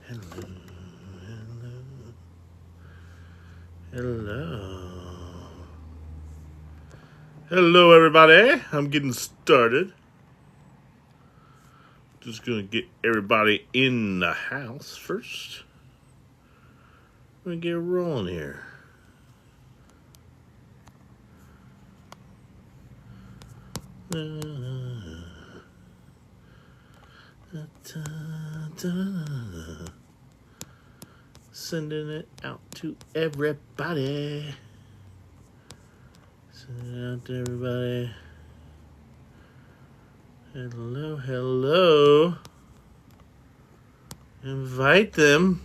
Hello, hello. Hello, everybody. I'm getting started. Just gonna get everybody in the house first. We're gonna get rolling here. Sending it out to everybody. Sending it out to everybody. Hello, hello. Invite them.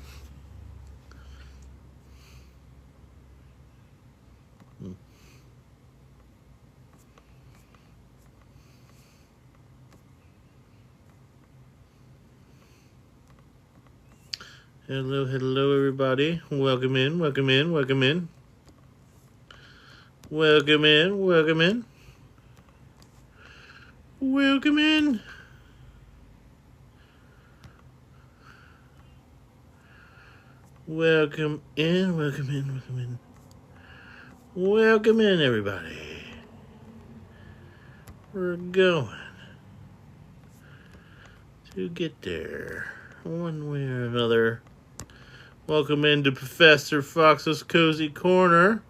Hello, hello, everybody. Welcome in, welcome in, welcome in. Welcome in, welcome in. Welcome in. Welcome in, welcome in, welcome in. Welcome in, everybody. We're going to get there one way or another. Welcome into Professor Fox's Cozy Corner.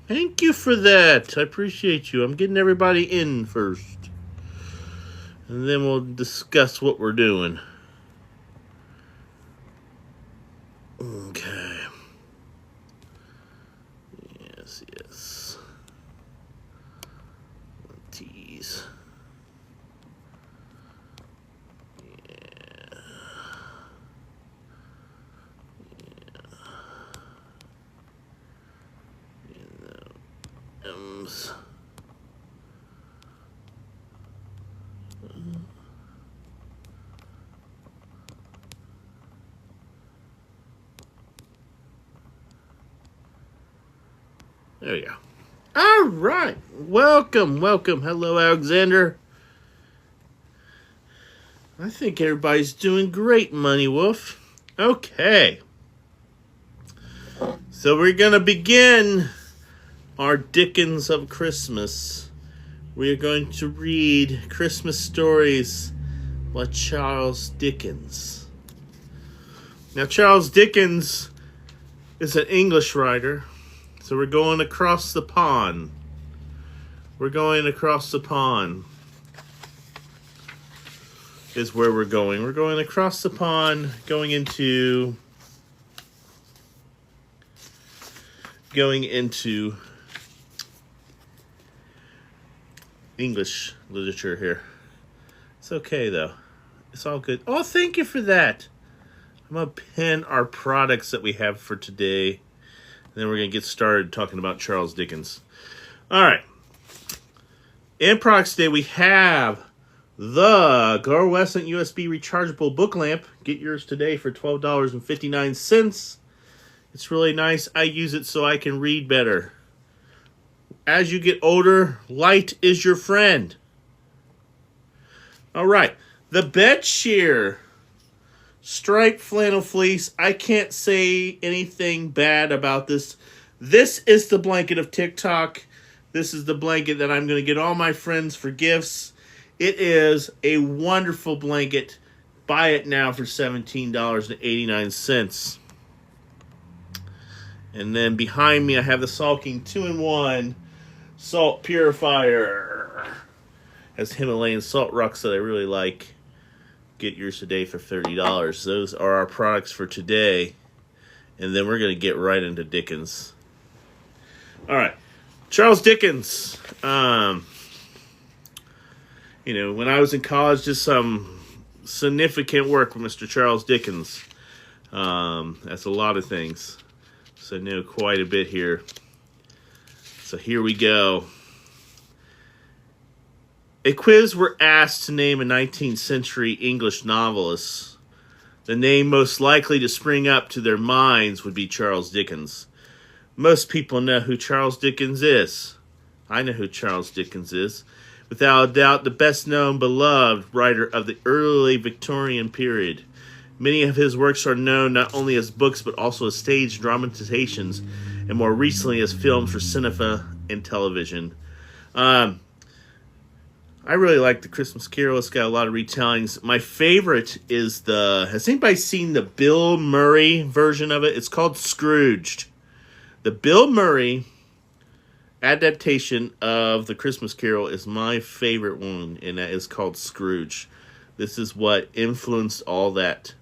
Thank you for that. I appreciate you. I'm getting everybody in first. And then we'll discuss what we're doing. Okay. Yes, yes. Tease. Yeah. M's. There we go. All right. Welcome, welcome. Hello, Alexander. I think everybody's doing great, Money Wolf. Okay. So we're going to begin our Dickens of Christmas. We are going to read Christmas stories by Charles Dickens. Now, Charles Dickens is an English writer. So we're going across the pond. We're going across the pond is where we're going. We're going across the pond, going into English literature here. It's okay, though. It's all good. Oh, thank you for that. I'm going to pin our products that we have for today. And then we're going to get started talking about Charles Dickens. All right. In products today, we have the fluorescent USB rechargeable book lamp. Get yours today for $12.59. It's really nice. I use it so I can read better. As you get older, light is your friend. All right. The bed shear. Striped flannel fleece. I can't say anything bad about this. This is the blanket of TikTok. This is the blanket that I'm going to get all my friends for gifts. It is a wonderful blanket. Buy it now for $17.89. And then behind me, I have the Salking 2-in-1 Salt Purifier. Has Himalayan salt rocks that I really like. Get yours today for $30. Those are our products for today. And then we're going to get right into Dickens. All right. Charles Dickens. When I was in college, did some significant work with Mr. Charles Dickens. That's a lot of things. So I know quite a bit here. So here we go. A quiz were asked to name a 19th century English novelist. The name most likely to spring up to their minds would be Charles Dickens. Most people know who Charles Dickens is. I know who Charles Dickens is. Without a doubt, the best-known, beloved writer of the early Victorian period. Many of his works are known not only as books, but also as stage dramatizations, and more recently as films for cinema and television. I really like The Christmas Carol. It's got a lot of retellings. My favorite is has anybody seen the Bill Murray version of it? It's called Scrooged. The Bill Murray adaptation of The Christmas Carol is my favorite one, and that is called Scrooge. This is what influenced all that.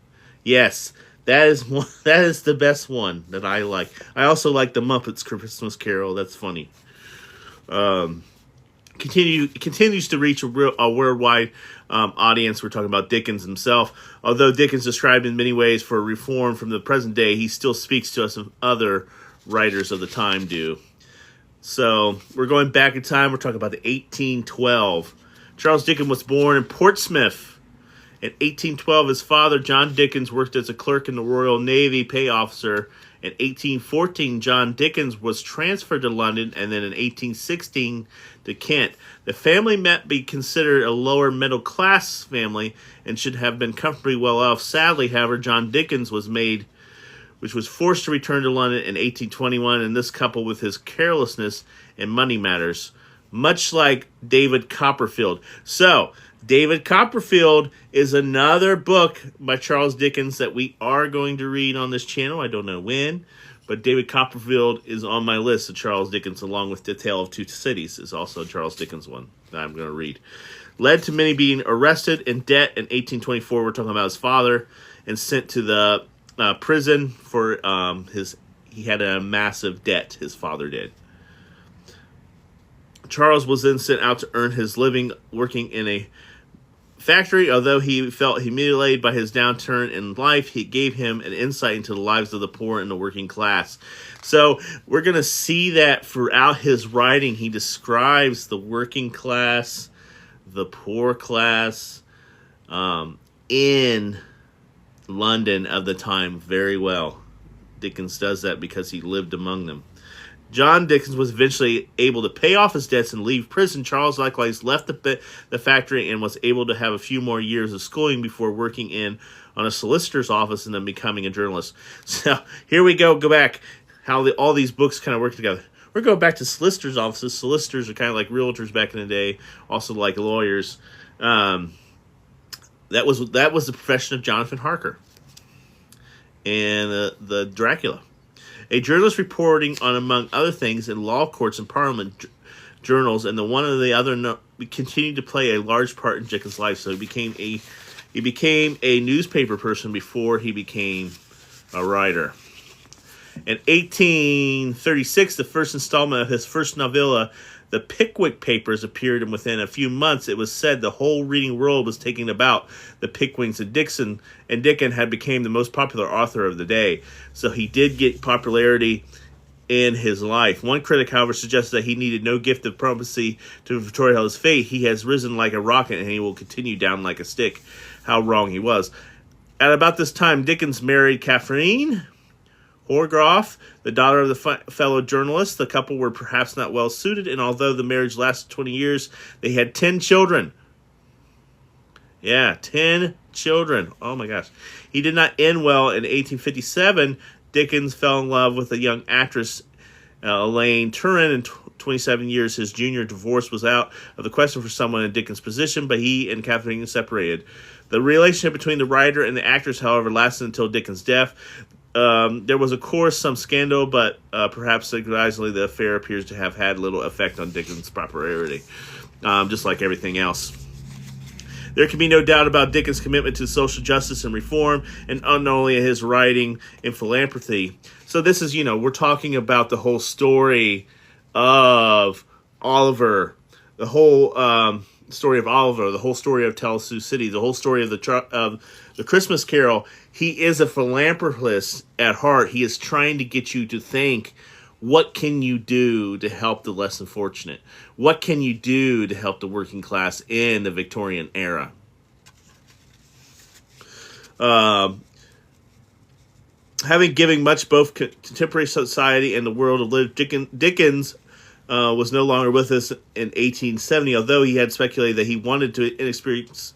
Yes, that is one. That is the best one that I like. I also like the Muppets Christmas Carol. That's funny. Continues to reach a worldwide audience. We're talking about Dickens himself. Although Dickens described in many ways for reform from the present day, he still speaks to us as other writers of the time do. So we're going back in time. We're talking about the 1812. Charles Dickens was born in Portsmouth. In 1812, his father, John Dickens, worked as a clerk in the Royal Navy pay officer. In 1814, John Dickens was transferred to London, and then in 1816 to Kent. The family might be considered a lower middle class family and should have been comfortably well off. Sadly, however, John Dickens was forced to return to London in 1821, and this coupled with his carelessness in money matters, much like David Copperfield. So, David Copperfield is another book by Charles Dickens that we are going to read on this channel. I don't know when, but David Copperfield is on my list of Charles Dickens, along with The Tale of Two Cities is also a Charles Dickens one that I'm going to read. Led to many being arrested in debt in 1824. We're talking about his father, and sent to the prison for he had a massive debt, his father did. Charles was then sent out to earn his living working in a factory. Although he felt humiliated by his downturn in life, he gave him an insight into the lives of the poor and the working class. So we're going to see that throughout his writing. He describes the working class, the poor class, in London of the time very well. Dickens does that because he lived among them. John Dickens was eventually able to pay off his debts and leave prison. Charles likewise left the factory and was able to have a few more years of schooling before working on a solicitor's office and then becoming a journalist. So here we go back, how all these books kind of work together. We're going back to solicitors' offices. Solicitors are kind of like realtors back in the day, also like lawyers. That was the profession of Jonathan Harker and the Dracula. A journalist reporting on, among other things, in law courts and parliament journals, and the one or the other continued to play a large part in Dickens' life. So he became a newspaper person before he became a writer. In 1836, the first installment of his first novella, The Pickwick Papers, appeared, and within a few months it was said the whole reading world was taking about the Pickwicks, and Dickens had become the most popular author of the day. So he did get popularity in his life. One critic, however, suggested that he needed no gift of prophecy to foretell his fate. He has risen like a rocket, and he will continue down like a stick. How wrong he was. At about this time, Dickens married Catherine Horgrove, the daughter of the fellow journalist. The couple were perhaps not well suited, and although the marriage lasted 20 years, they had 10 children. Yeah, 10 children. Oh my gosh. He did not end well. In 1857, Dickens fell in love with a young actress, Elaine Turin. In 27 years, his junior. Divorce was out of the question for someone in Dickens' position, but he and Catherine separated. The relationship between the writer and the actress, however, lasted until Dickens' death. There was, of course, some scandal, but perhaps surprisingly, the affair appears to have had little effect on Dickens' popularity, just like everything else. There can be no doubt about Dickens' commitment to social justice and reform, and not only his writing and philanthropy. So this is, we're talking about the whole story of Oliver, the whole story of Oliver, the whole story of Tale of Two Cities, the whole story of the Christmas Carol. He is a philanthropist at heart. He is trying to get you to think, what can you do to help the less fortunate? What can you do to help the working class in the Victorian era? Having given much both contemporary society and the world of literature, Dickens was no longer with us in 1870, although he had speculated that he wanted to inexperience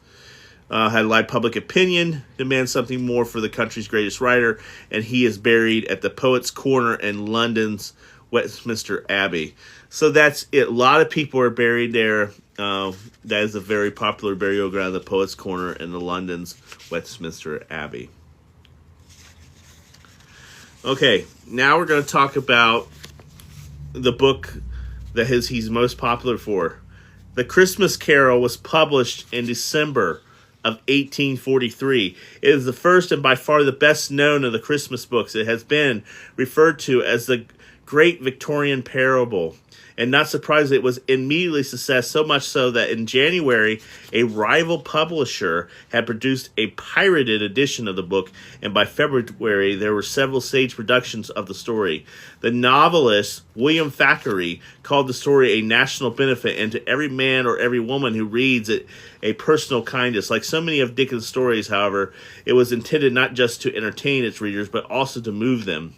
had live public opinion, demand something more for the country's greatest writer, and he is buried at the Poets' Corner in London's Westminster Abbey. So that's it. A lot of people are buried there. That is a very popular burial ground, the Poets' Corner in the London's Westminster Abbey. Okay, now we're going to talk about the book that he's most popular for. The Christmas Carol was published in December of 1843. It is the first and by far the best known of the Christmas books. It has been referred to as the Great Victorian Parable. And not surprisingly, it was immediately a success, so much so that in January, a rival publisher had produced a pirated edition of the book, and by February, there were several stage productions of the story. The novelist, William Thackeray, called the story a national benefit, and to every man or every woman who reads it, a personal kindness. Like so many of Dickens' stories, however, it was intended not just to entertain its readers, but also to move them.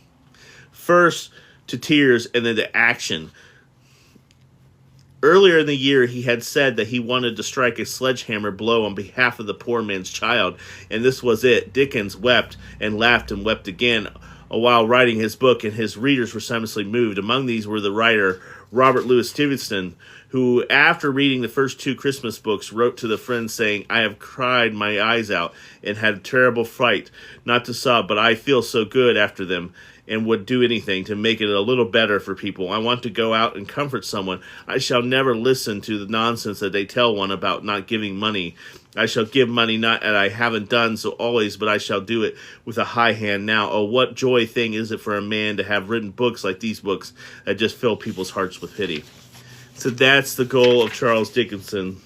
First to tears, and then to action. Earlier in the year, he had said that he wanted to strike a sledgehammer blow on behalf of the poor man's child, and this was it. Dickens wept and laughed and wept again while writing his book, and his readers were simultaneously moved. Among these were the writer Robert Louis Stevenson, who, after reading the first two Christmas books, wrote to the friend saying, "I have cried my eyes out and had a terrible fright, not to sob, but I feel so good after them, and would do anything to make it a little better for people. I want to go out and comfort someone. I shall never listen to the nonsense that they tell one about not giving money. I shall give money, not that I haven't done so always, but I shall do it with a high hand now. Oh, what joy thing is it for a man to have written books like these books that just fill people's hearts with pity." So that's the goal of Charles Dickinson.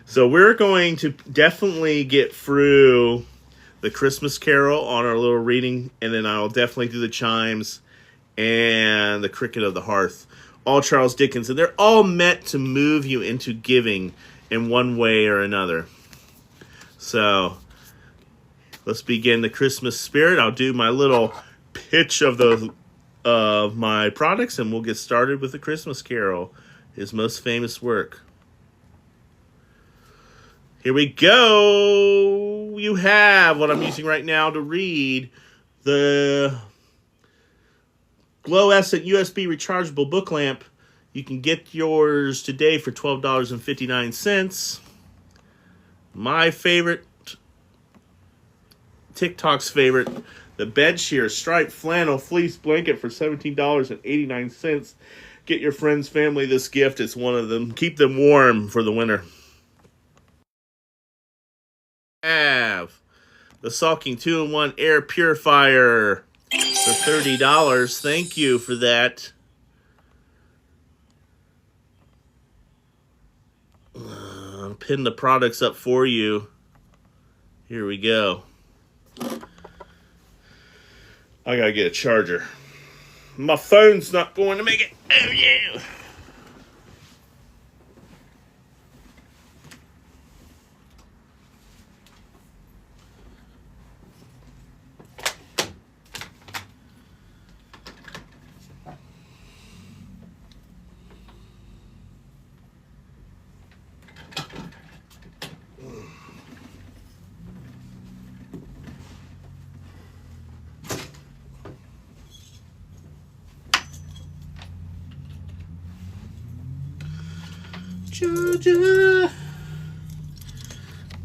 So we're going to definitely get through the Christmas Carol on our little reading, and then I'll definitely do the chimes and the cricket of the hearth. All Charles Dickens, and they're all meant to move you into giving in one way or another. So let's begin the Christmas spirit. I'll do my little pitch of my products, and we'll get started with the Christmas Carol, his most famous work. Here we go. You have what I'm using right now to read, the Glow-Essent USB rechargeable book lamp. You can get yours today for $12.59. My favorite, TikTok's favorite, the Bedshear striped flannel fleece blanket for $17.89. Get your friends, family this gift. It's one of them. Keep them warm for the winter. Have the Salking 2-in-1 air purifier for $30. Thank you for that. I'll pin the products up for you. Here we go. I gotta get a charger. My phone's not going to make it. Oh yeah. Georgia,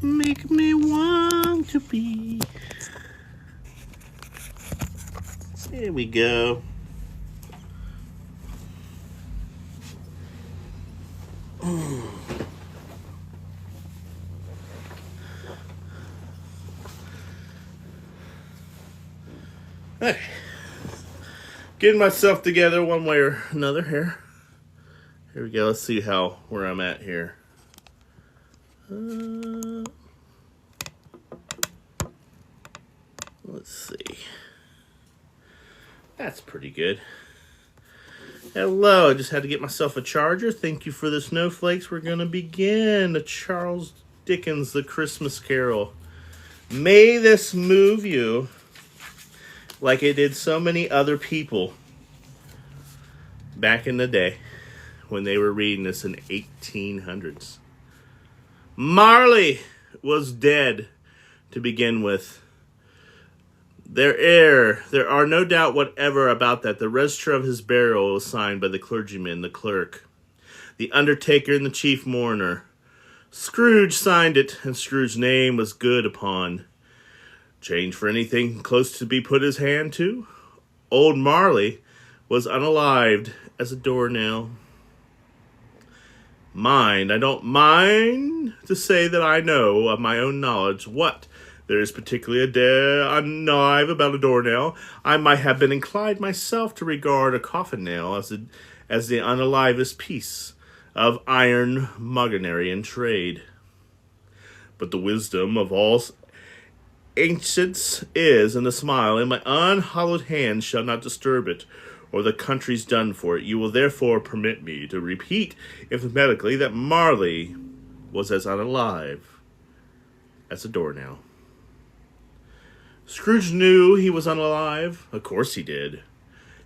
make me want to be. There we go. Hey, getting myself together one way or another here. Here we go. Let's see where I'm at here. Let's see. That's pretty good. Hello. I just had to get myself a charger. Thank you for the snowflakes. We're going to begin the Charles Dickens, The Christmas Carol. May this move you like it did so many other people. back in the day when they were reading this in 1800s. Marley was dead to begin with. There are no doubt whatever about that. The register of his burial was signed by the clergyman, the clerk, the undertaker, and the chief mourner. Scrooge signed it, and Scrooge's name was good upon. Change for anything close to be put his hand to? Old Marley was unalived as a doornail. I don't mind to say that I know of my own knowledge what there is particularly unalive about a doornail. I might have been inclined myself to regard a coffin nail as the unalivest piece of iron muggery in trade. But the wisdom of all ancients is in the smile, and my unhallowed hand shall not disturb it, or the country's done for it. You will therefore permit me to repeat emphatically that Marley was as unalive as a doornail. Scrooge knew he was unalive. Of course he did.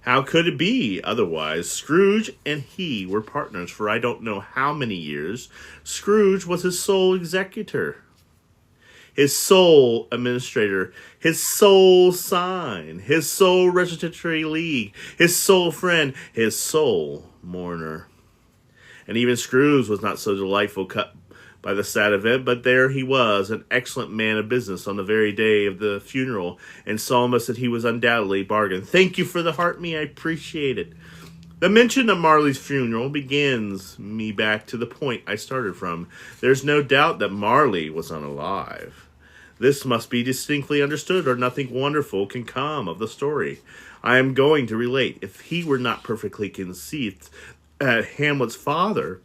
How could it be otherwise? Scrooge and he were partners for I don't know how many years. Scrooge was his sole executor, his sole administrator, his sole sign, his sole registry league, his sole friend, his sole mourner. And even Scrooge was not so delightful cut by the sad event, but there he was, an excellent man of business on the very day of the funeral, and Saul said he was undoubtedly bargained. Thank you for the heart me, I appreciate it. The mention of Marley's funeral begins me back to the point I started from. There's no doubt that Marley was unalive. This must be distinctly understood, or nothing wonderful can come of the story I am going to relate. If he were not perfectly conceived that Hamlet's father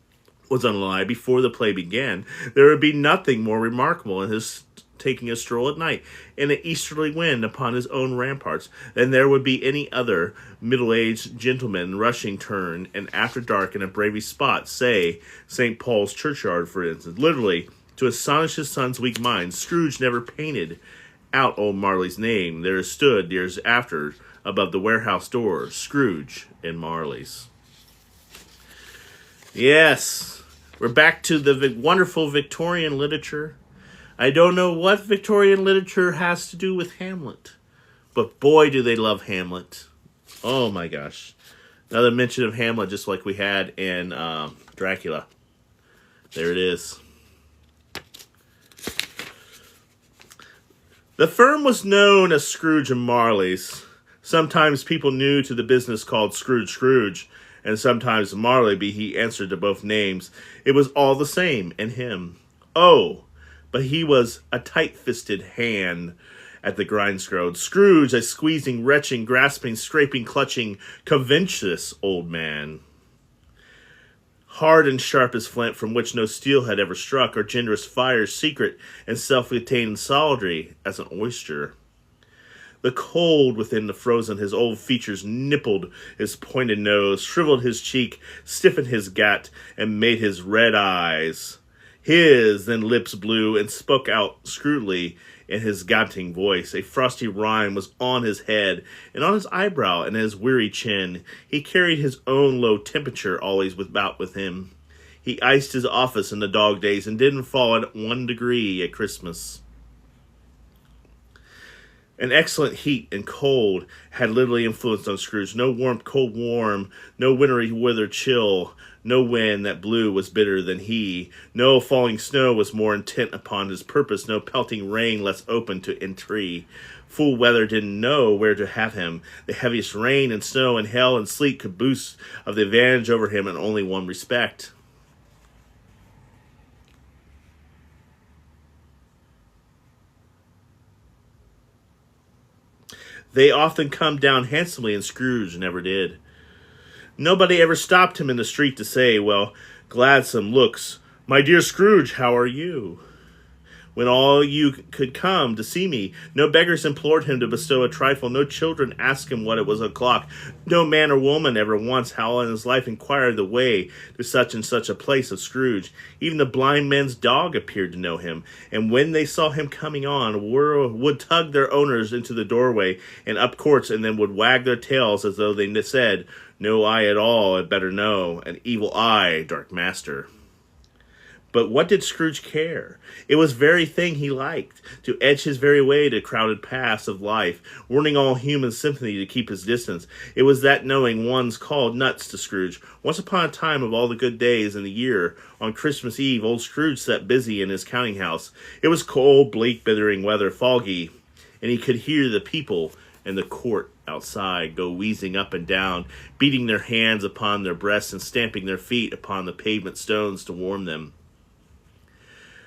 was unalive before the play began, there would be nothing more remarkable in his taking a stroll at night in an easterly wind upon his own ramparts than there would be any other middle-aged gentleman rushing turn and after dark in a brave spot, say St. Paul's churchyard, for instance. Literally, to astonish his son's weak mind, Scrooge never painted out old Marley's name. There stood, years after, above the warehouse door, Scrooge and Marley's. Yes, we're back to the wonderful Victorian literature. I don't know what Victorian literature has to do with Hamlet, but boy, do they love Hamlet. Oh my gosh. Another mention of Hamlet, just like we had in Dracula. There it is. The firm was known as Scrooge and Marley's. Sometimes people new to the business called Scrooge, and sometimes Marley, be he answered to both names. It was all the same in him. Oh, but he was a tight-fisted hand at the grindstone. Scrooge, a squeezing, retching, grasping, scraping, clutching, covetous old man. Hard and sharp as flint, from which no steel had ever struck, or generous fire, secret and self-contained and solitary as an oyster. The cold within the frozen, his old features nippled his pointed nose, shriveled his cheek, stiffened his gut, and made his red eyes. His then lips blew and spoke out scrutely in his gaunting voice. A frosty rime was on his head, and on his eyebrow, and his weary chin. He carried his own low temperature always about with him. He iced his office in the dog days, and didn't fall at 1 degree at Christmas. An excellent heat and cold had literally influenced on Scrooge. No warmth, cold warm, no wintry weather chill, no wind that blew was bitter than he. No falling snow was more intent upon his purpose, no pelting rain less open to entreaty. Fool weather didn't know where to have him. The heaviest rain and snow and hail and sleet could boast of the advantage over him in only one respect. They often come down handsomely, and Scrooge never did. Nobody ever stopped him in the street to say, well, gladsome looks, my dear Scrooge, how are you? When all you could come to see me, no beggars implored him to bestow a trifle, no children asked him what it was o'clock, no man or woman ever once, how in his life, inquired the way to such and such a place of Scrooge. Even the blind man's dog appeared to know him, and when they saw him coming on, would tug their owners into the doorway and up courts, and then would wag their tails as though they said, No eye at all had better know, an evil eye, dark master. But what did Scrooge care? It was very thing he liked, to edge his very way to crowded paths of life, warning all human sympathy to keep his distance. It was that knowing one's called nuts to Scrooge. Once upon a time, of all the good days in the year, on Christmas Eve, old Scrooge sat busy in his counting house. It was cold, bleak, blithering weather, foggy, and he could hear the people in the court outside go wheezing up and down, beating their hands upon their breasts and stamping their feet upon the pavement stones to warm them.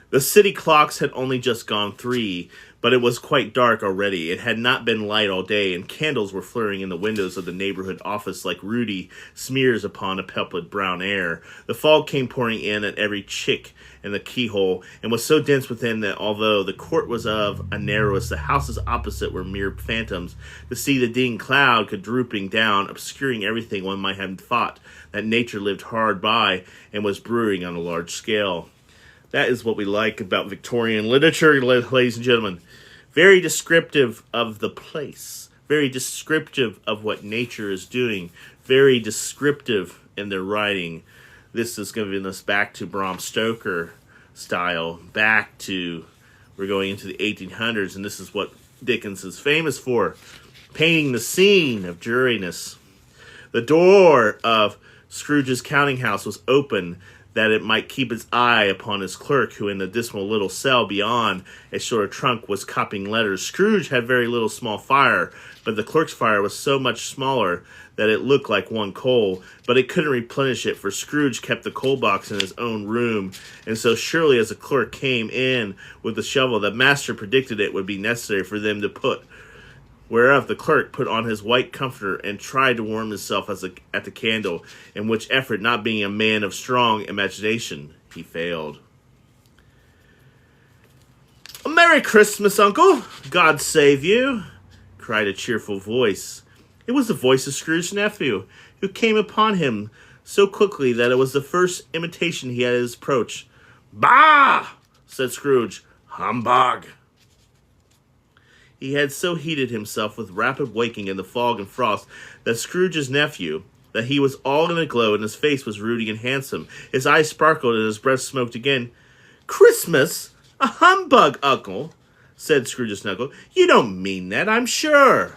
The city clocks had only just gone 3, but it was quite dark already. It had not been light all day, and candles were flaring in the windows of the neighborhood office like ruddy smears upon a purpled brown air. The fog came pouring in at every chick in the keyhole, and was so dense within that although the court was of a narrowest, the houses opposite were mere phantoms. To see the dim cloud could drooping down, obscuring everything, one might have thought that nature lived hard by and was brewing on a large scale. That is what we like about Victorian literature, ladies and gentlemen. Very descriptive of the place. Very descriptive of what nature is doing. Very descriptive in their writing. This is giving us back to Bram Stoker style. We're going into the 1800s, and this is what Dickens is famous for. Painting the scene of dreariness. The door of Scrooge's counting house was open, that it might keep its eye upon his clerk, who in the dismal little cell beyond a sort of trunk was copying letters. Scrooge had very little small fire, but the clerk's fire was so much smaller that it looked like one coal, but it couldn't replenish it, for Scrooge kept the coal box in his own room, and so surely as the clerk came in with the shovel, the master predicted it would be necessary for them to put, whereof the clerk put on his white comforter and tried to warm himself at the candle, in which effort, not being a man of strong imagination, he failed. "A Merry Christmas, Uncle! God save you!" cried a cheerful voice. It was the voice of Scrooge's nephew, who came upon him so quickly that it was the first imitation he had at his approach. "Bah!" said Scrooge. "Humbug!" He had so heated himself with rapid waking in the fog and frost that Scrooge's nephew, that he was all in a glow, and his face was ruddy and handsome. His eyes sparkled, and his breath smoked again. "Christmas? A humbug, Uncle," said Scrooge's knuckle. "You don't mean that, I'm sure."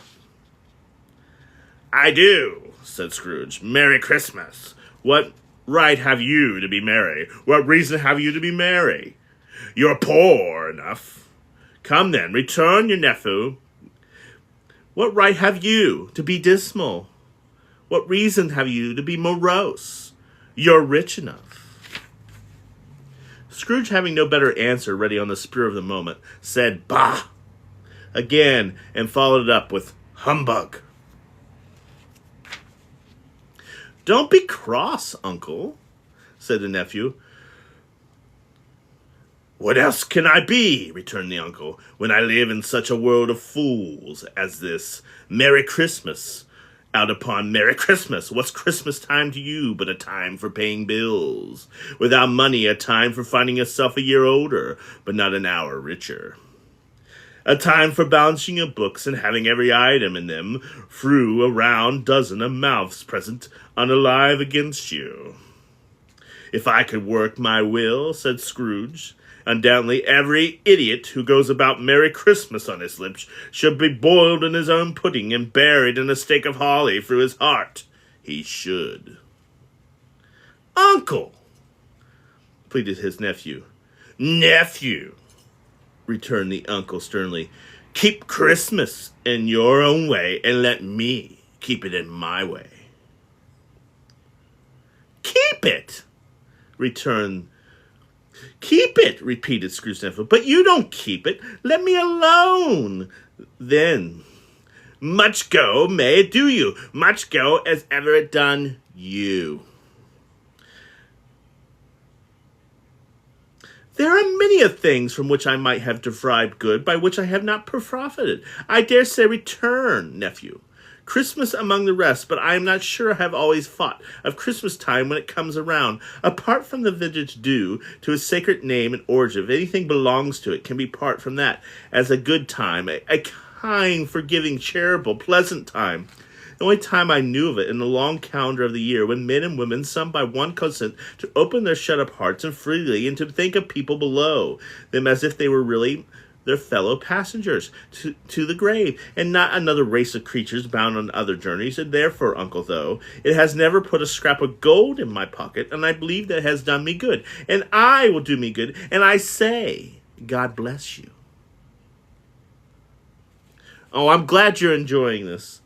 "I do," said Scrooge. "Merry Christmas. What right have you to be merry? What reason have you to be merry? You're poor enough. Come then, return your nephew. What right have you to be dismal? What reason have you to be morose? You're rich enough." Scrooge, having no better answer ready on the spur of the moment, said "Bah!" again, and followed it up with "Humbug." "Don't be cross, Uncle," said the nephew. "What else can I be," returned the uncle, "when I live in such a world of fools as this? Merry Christmas. Out upon Merry Christmas. What's Christmas time to you but a time for paying bills? Without money, a time for finding yourself a year older, but not an hour richer. A time for balancing your books and having every item in them through a round dozen of mouths present unalive against you." "If I could work my will," said Scrooge, "undoubtedly every idiot who goes about Merry Christmas on his lips should be boiled in his own pudding and buried in a stake of holly through his heart. He should." "Uncle!" pleaded his nephew. "Nephew!" returned the uncle sternly. "Keep Christmas in your own way and let me keep it in my way." "Keep it!" "Keep it," repeated Scrooge's nephew. "But you don't keep it. Let me alone, then. Much go may it do you. Much go as ever it done you." "There are many a things from which I might have derived good, by which I have not profited. I dare say return, nephew. Christmas among the rest, but I am not sure I have always thought of Christmas time when it comes around. Apart from the vintage due to its sacred name and origin, if anything belongs to it, can be part from that as a good time, a kind, forgiving, charitable, pleasant time. The only time I knew of it in the long calendar of the year when men and women, some by one consent, to open their shut-up hearts and freely and to think of people below them as if they were really their fellow passengers to the grave, and not another race of creatures bound on other journeys. And therefore, uncle, though it has never put a scrap of gold in my pocket, and I believe that has done me good, and I will do me good, and I say, God bless you. Oh, I'm glad you're enjoying this.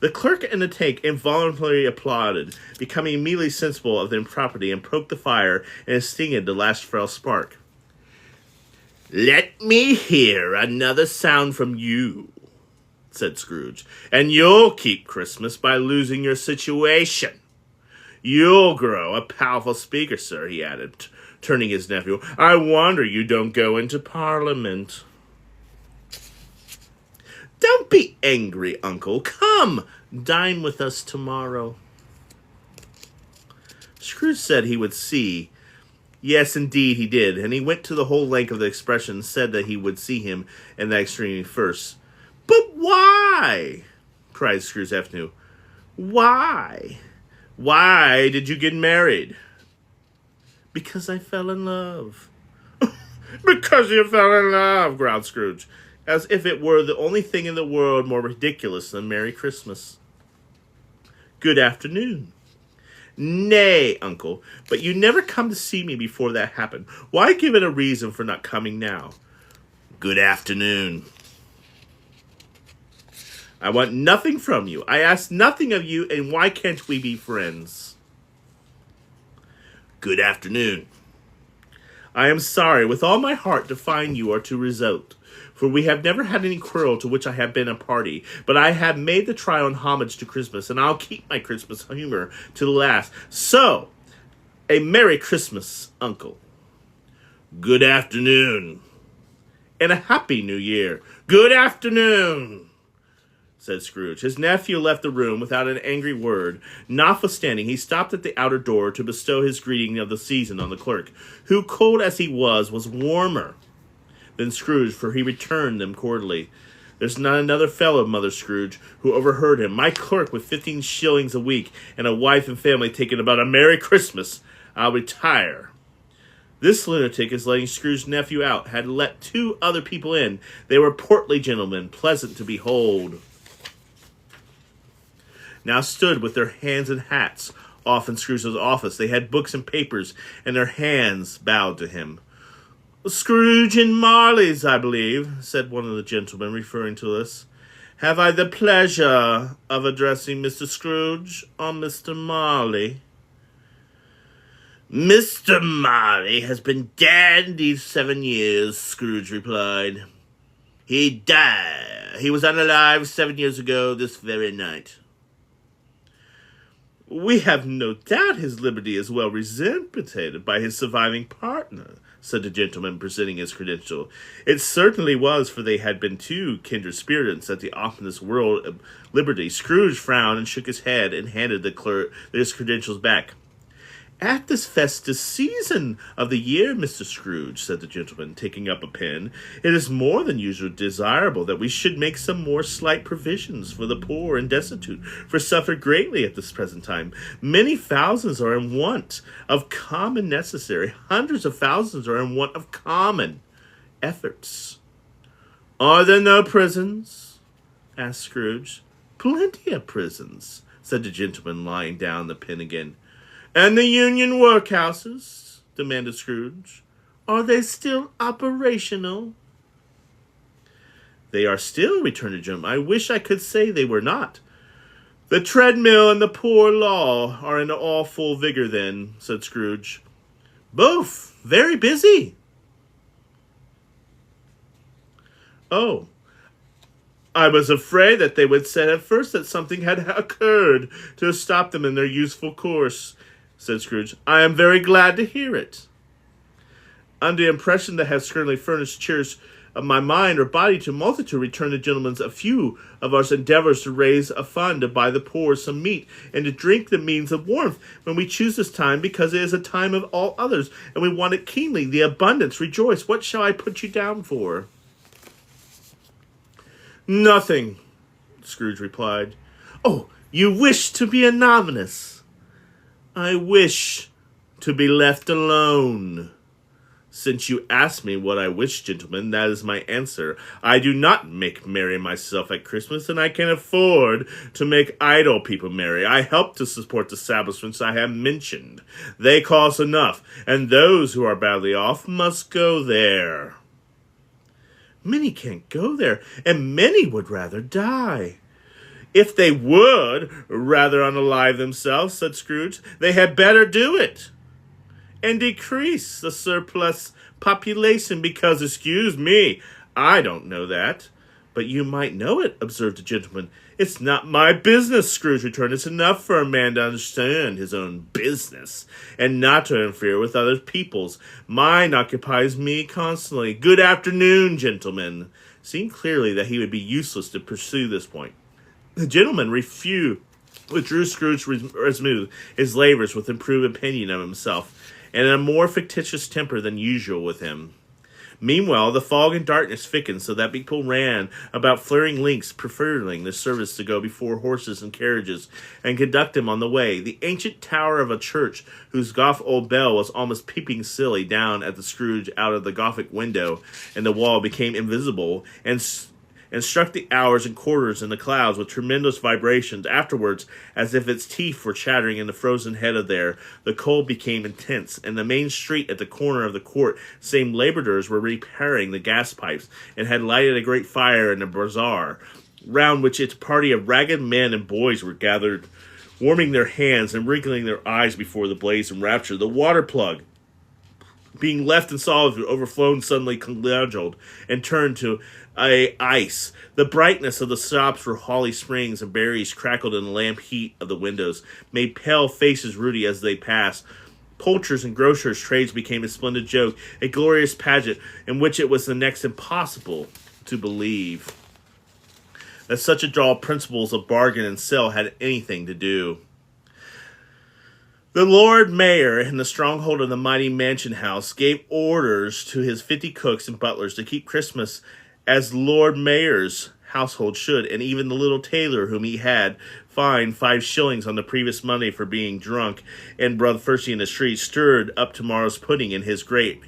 The clerk in the tank involuntarily applauded, becoming immediately sensible of the impropriety, and poked the fire and extinguished the last frail spark. Let me hear another sound from you, said Scrooge, and you'll keep Christmas by losing your situation. You'll grow a powerful speaker, sir, he added, turning his nephew. I wonder you don't go into Parliament. Don't be angry, uncle. Come, dine with us tomorrow. Scrooge said he would see. Yes, indeed, he did, and he went to the whole length of the expression and said that he would see him in that extreme first. But why? Cried Scrooge afternoon. Why? Why did you get married? Because I fell in love. Because you fell in love, growled Scrooge, as if it were the only thing in the world more ridiculous than Merry Christmas. Good afternoon. Nay, uncle, but you never come to see me before that happened. Why give it a reason for not coming now? Good afternoon. I want nothing from you. I ask nothing of you, and why can't we be friends? Good afternoon. I am sorry with all my heart to find you are to result, for we have never had any quarrel to which I have been a party, but I have made the trial in homage to Christmas, and I'll keep my Christmas humor to the last. So, a Merry Christmas, uncle. Good afternoon. And a Happy New Year. Good afternoon, said Scrooge. His nephew left the room without an angry word. Notwithstanding, he stopped at the outer door to bestow his greeting of the season on the clerk, who, cold as he was warmer than Scrooge, for he returned them cordially. There's not another fellow, Mother Scrooge, who overheard him. My clerk with 15 shillings a week and a wife and family taking about a Merry Christmas. I'll retire. This lunatic is letting Scrooge's nephew out. Had let 2 other people in. They were portly gentlemen, pleasant to behold. Now stood with their hands in hats off in Scrooge's office. They had books and papers, and their hands bowed to him. Scrooge and Marley's, I believe, said one of the gentlemen, referring to us. Have I the pleasure of addressing Mr. Scrooge or Mr. Marley? Mr. Marley has been dead these 7 years, Scrooge replied. He died. He was unalive 7 years ago this very night. We have no doubt his liberty is well represented by his surviving partner, said the gentleman, presenting his credential. It certainly was, for they had been 2 kindred spirits at the oftenest world of liberty. Scrooge frowned and shook his head and handed the clerk his credentials back. At this festive season of the year, Mr. Scrooge, said the gentleman, taking up a pen, it is more than usual desirable that we should make some more slight provisions for the poor and destitute, for suffer greatly at this present time. Many thousands are in want of common necessary. Hundreds of thousands are in want of common efforts. Are there no prisons? Asked Scrooge. Plenty of prisons, said the gentleman, laying down the pen again. And the union workhouses? Demanded Scrooge. Are they still operational? They are still, returned the gentleman. I wish I could say they were not. The treadmill and the poor law are in all full vigor then, said Scrooge. Both very busy. Oh, I was afraid that they would say at first that something had occurred to stop them in their useful course, said Scrooge. I am very glad to hear it. Under the impression that has currently furnished cheers of my mind or body to multitude, returned the gentleman's a few of our endeavors to raise a fund to buy the poor some meat and to drink the means of warmth when we choose this time, because it is a time of all others, and we want it keenly. The abundance, rejoice. What shall I put you down for? Nothing, Scrooge replied. Oh, You wish to be anonymous. I wish to be left alone. Since you ask me what I wish, gentlemen, that is my answer. I do not make merry myself at Christmas, and I can afford to make idle people merry. I help to support the establishments I have mentioned. They cost enough, and those who are badly off must go there. Many can't go there, and many would rather die. If they would rather unalive themselves, said Scrooge, they had better do it and decrease the surplus population because, excuse me, I don't know that. But you might know it, observed the gentleman. It's not my business, Scrooge returned. It's enough for a man to understand his own business and not to interfere with other people's. Mine occupies me constantly. Good afternoon, gentlemen. Seeing clearly that he would be useless to pursue this point. The gentleman withdrew Scrooge resumed his labors with improved opinion of himself, and a more fictitious temper than usual with him. Meanwhile, the fog and darkness thickened, so that people ran about flaring links, preferring the service to go before horses and carriages, and conduct them on the way. The ancient tower of a church, whose Gothic old bell was almost peeping silly down at the Scrooge out of the Gothic window, and the wall became invisible, and struck the hours and quarters in the clouds with tremendous vibrations. Afterwards, as if its teeth were chattering in the frozen head of there, the cold became intense, and the main street at the corner of the court, same laborers were repairing the gas pipes, and had lighted a great fire in the bazaar, round which its party of ragged men and boys were gathered, warming their hands and wrinkling their eyes before the blaze in rapture. The water plug, being left in solitude, overflowed, suddenly congealed, and turned to ice. The brightness of the shops for holly springs and berries crackled in the lamp heat of the windows, made pale faces ruddy as they passed. Poulterers' and grocers' trades became a splendid joke, a glorious pageant in which it was the next impossible to believe that such a dull principles of bargain and sell had anything to do. The Lord Mayor, in the stronghold of the mighty mansion house, gave orders to his 50 cooks and butlers to keep Christmas as Lord Mayor's household should, and even the little tailor whom he had fined 5 shillings on the previous Monday for being drunk and bloodthirsty in the street, stirred up tomorrow's pudding in his grate,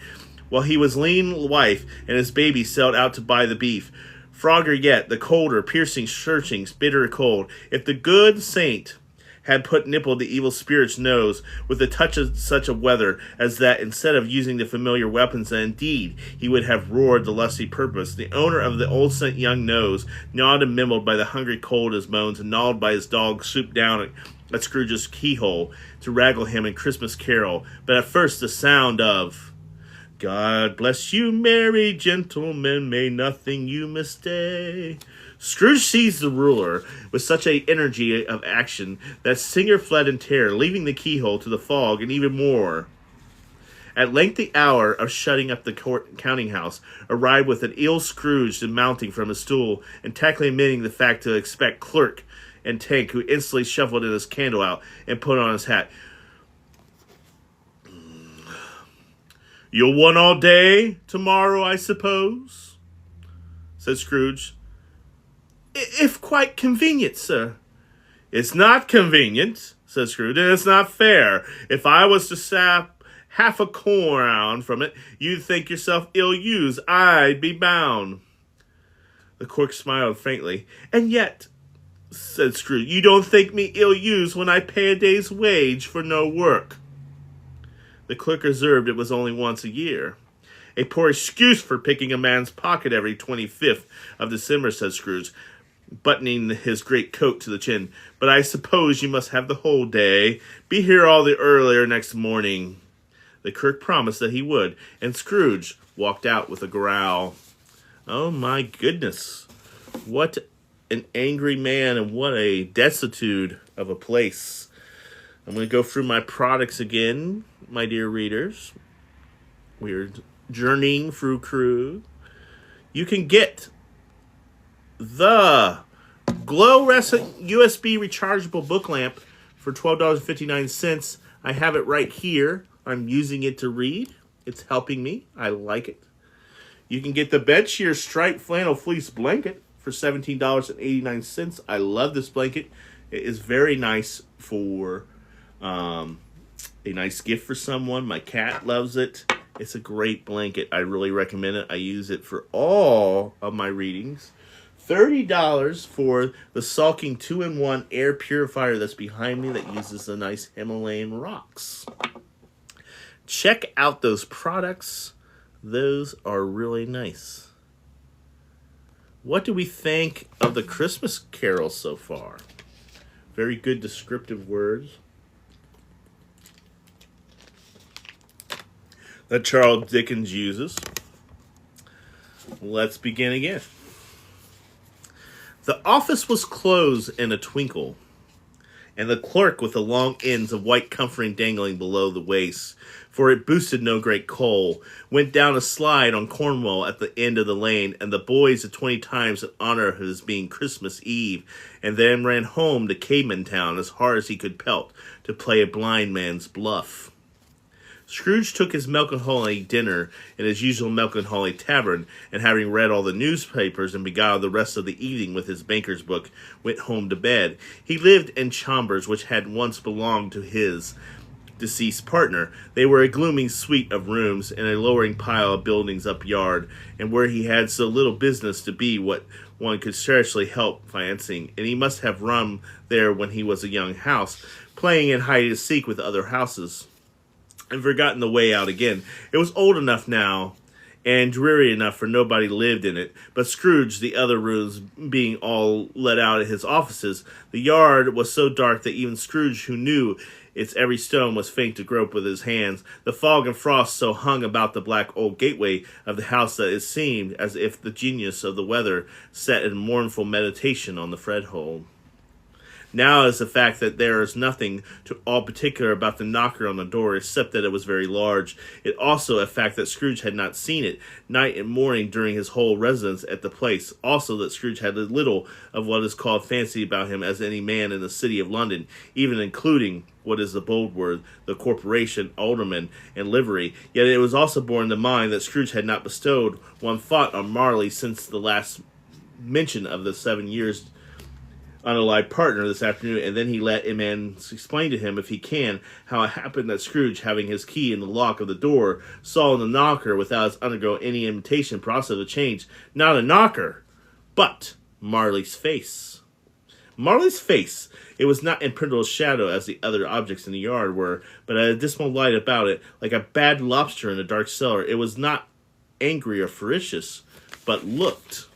while he was lean wife and his baby sailed out to buy the beef. Frogger yet, the colder, piercing, searching, bitter cold. If the good saint had put nipple the evil spirit's nose with a touch of such a weather as that, instead of using the familiar weapons, that indeed he would have roared the lusty purpose. The owner of the old scent young nose, gnawed and mimbled by the hungry cold his bones, and gnawed by his dog, swooped down at Scrooge's keyhole to wrangle him in Christmas carol. But at first the sound of God bless you, merry gentlemen, may nothing you mistake. Scrooge seized the ruler with such a energy of action that Singer fled in terror, leaving the keyhole to the fog and even more. At length the hour of shutting up the counting house arrived, with an ill Scrooge mounting from his stool and tactfully admitting the fact to expect clerk and Tank, who instantly shuffled in his candle out and put on his hat. "You'll want all day tomorrow, I suppose?" said Scrooge. "If quite convenient, sir." "It's not convenient," said Scrooge, "and it's not fair. If I was to sap half a crown from it, you'd think yourself ill-used, I'd be bound." The clerk smiled faintly. "And yet," said Scrooge, "you don't think me ill-used when I pay a day's wage for no work." The clerk observed it was only once a year. "A poor excuse for picking a man's pocket every 25th of December," said Scrooge, buttoning his great coat to the chin. "But I suppose you must have the whole day. Be here all the earlier next morning." The clerk promised that he would, and Scrooge walked out with a growl. Oh my goodness. What an angry man, and what a destitute of a place. I'm going to go through my products again, my dear readers. We're journeying through Crew. You can get the Glow USB rechargeable book lamp for $12.59. I have it right here. I'm using it to read. It's helping me. I like it. You can get the Bedshear striped flannel fleece blanket for $17.89. I love this blanket. It is very nice for a nice gift for someone. My cat loves it. It's a great blanket. I really recommend it. I use it for all of my readings. $30 for the Sulking 2-in-1 air purifier that's behind me that uses the nice Himalayan rocks. Check out those products. Those are really nice. What do we think of the Christmas Carol so far? Very good descriptive words that Charles Dickens uses. Let's begin again. The office was closed in a twinkle, and the clerk with the long ends of white comforting dangling below the waist, for it boosted no great coal, went down a slide on Cornwall at the end of the lane, and the boys at 20 times in honor of his being Christmas Eve, and then ran home to Caveman Town as hard as he could pelt to play a blind man's bluff. Scrooge took his melancholy dinner in his usual melancholy tavern, and having read all the newspapers and beguiled the rest of the evening with his banker's book, went home to bed. He lived in chambers which had once belonged to his deceased partner. They were a gloomy suite of rooms in a lowering pile of buildings up yard, and where he had so little business to be what one could scarcely help fancying, and he must have run there when he was a young house, playing in hide and seek with other houses, and forgotten the way out again. It was old enough now, and dreary enough for nobody lived in it, but Scrooge, the other rooms being all let out at his offices, the yard was so dark that even Scrooge, who knew its every stone, was faint to grope with his hands. The fog and frost so hung about the black old gateway of the house that it seemed as if the genius of the weather sat in mournful meditation on the threshold. Now is the fact that there is nothing to all particular about the knocker on the door, except that it was very large. It also a fact that Scrooge had not seen it night and morning during his whole residence at the place. Also that Scrooge had as little of what is called fancy about him as any man in the city of London, even including what is the bold word, the corporation, alderman, and livery. Yet it was also borne to mind that Scrooge had not bestowed one thought on Marley since the last mention of the 7 years unallied partner this afternoon, and then he let a man explain to him, if he can, how it happened that Scrooge, having his key in the lock of the door, saw in the knocker, without his undergoing any imitation process of change, not a knocker, but Marley's face. Marley's face. It was not in principal shadow as the other objects in the yard were, but had a dismal light about it, like a bad lobster in a dark cellar. It was not angry or ferocious, but looked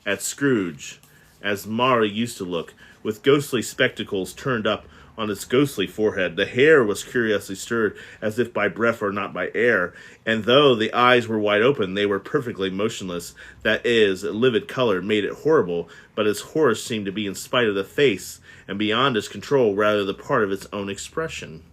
at Scrooge as Marley used to look, with ghostly spectacles turned up on its ghostly forehead. The hair was curiously stirred, as if by breath or not by air, and though the eyes were wide open, they were perfectly motionless. That is, a livid color made it horrible, but its horror seemed to be in spite of the face, and beyond its control, rather the part of its own expression.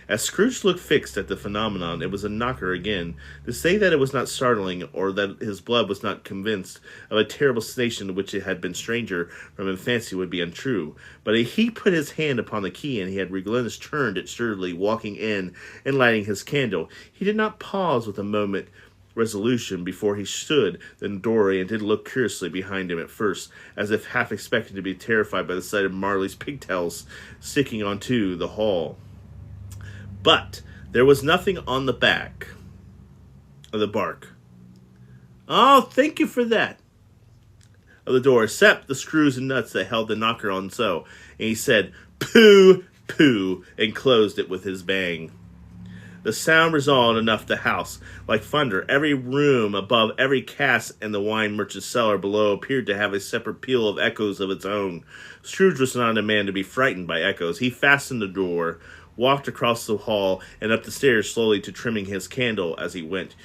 As Scrooge looked fixed at the phenomenon, it was a knocker again. To say that it was not startling, or that his blood was not convinced of a terrible station to which it had been stranger from infancy, would be untrue. But he put his hand upon the key, and he had relentless turned it sturdily, walking in and lighting his candle. He did not pause with a moment resolution before he stood in the doorway, and did look curiously behind him at first, as if half expecting to be terrified by the sight of Marley's pigtails sticking onto the hall. But there was nothing on the back of the bark. Oh, thank you for that. Of the door, except the screws and nuts that held the knocker on so. And he said, "Pooh, pooh," and closed it with his bang. The sound resounded enough the house, like thunder. Every room above, every cask and the wine merchant's cellar below appeared to have a separate peal of echoes of its own. Scrooge was not a man to be frightened by echoes. He fastened the door, walked across the hall, and up the stairs slowly to trimming his candle as he went.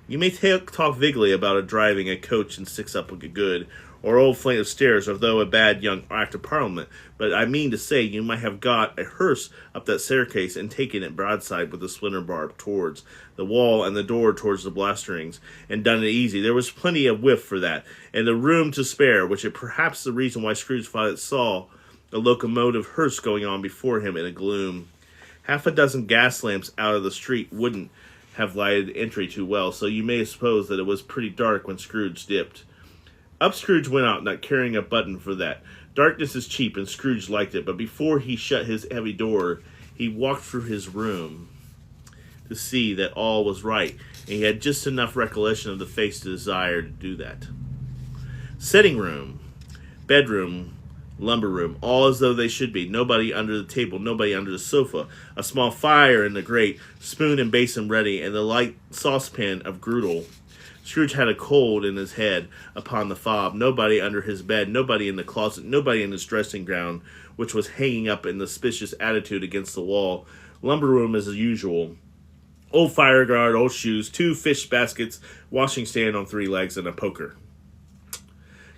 You may talk vaguely about a driving a coach and six up a good, or old flight of stairs, or though a bad young Act of Parliament, but I mean to say you might have got a hearse up that staircase and taken it broadside with the splinter bar towards the wall and the door towards the blasterings, and done it easy. There was plenty of width for that, and the room to spare, which is perhaps the reason why Scrooge thought it saw a locomotive hearse going on before him in a gloom. Half a dozen gas lamps out of the street wouldn't have lighted entry too well, so you may suppose that it was pretty dark when Scrooge dipped. Up Scrooge went out, not caring a button for that. Darkness is cheap, and Scrooge liked it, but before he shut his heavy door, he walked through his room to see that all was right, and he had just enough recollection of the face to desire to do that. Sitting room, bedroom, lumber room, all as though they should be. Nobody under the table, nobody under the sofa. A small fire in the grate, spoon and basin ready, and the light saucepan of gruel. Scrooge had a cold in his head upon the fob. Nobody under his bed, nobody in the closet, nobody in his dressing gown, which was hanging up in the suspicious attitude against the wall. Lumber room as usual. Old fire guard, old shoes, 2 fish baskets, washing stand on 3 legs, and a poker.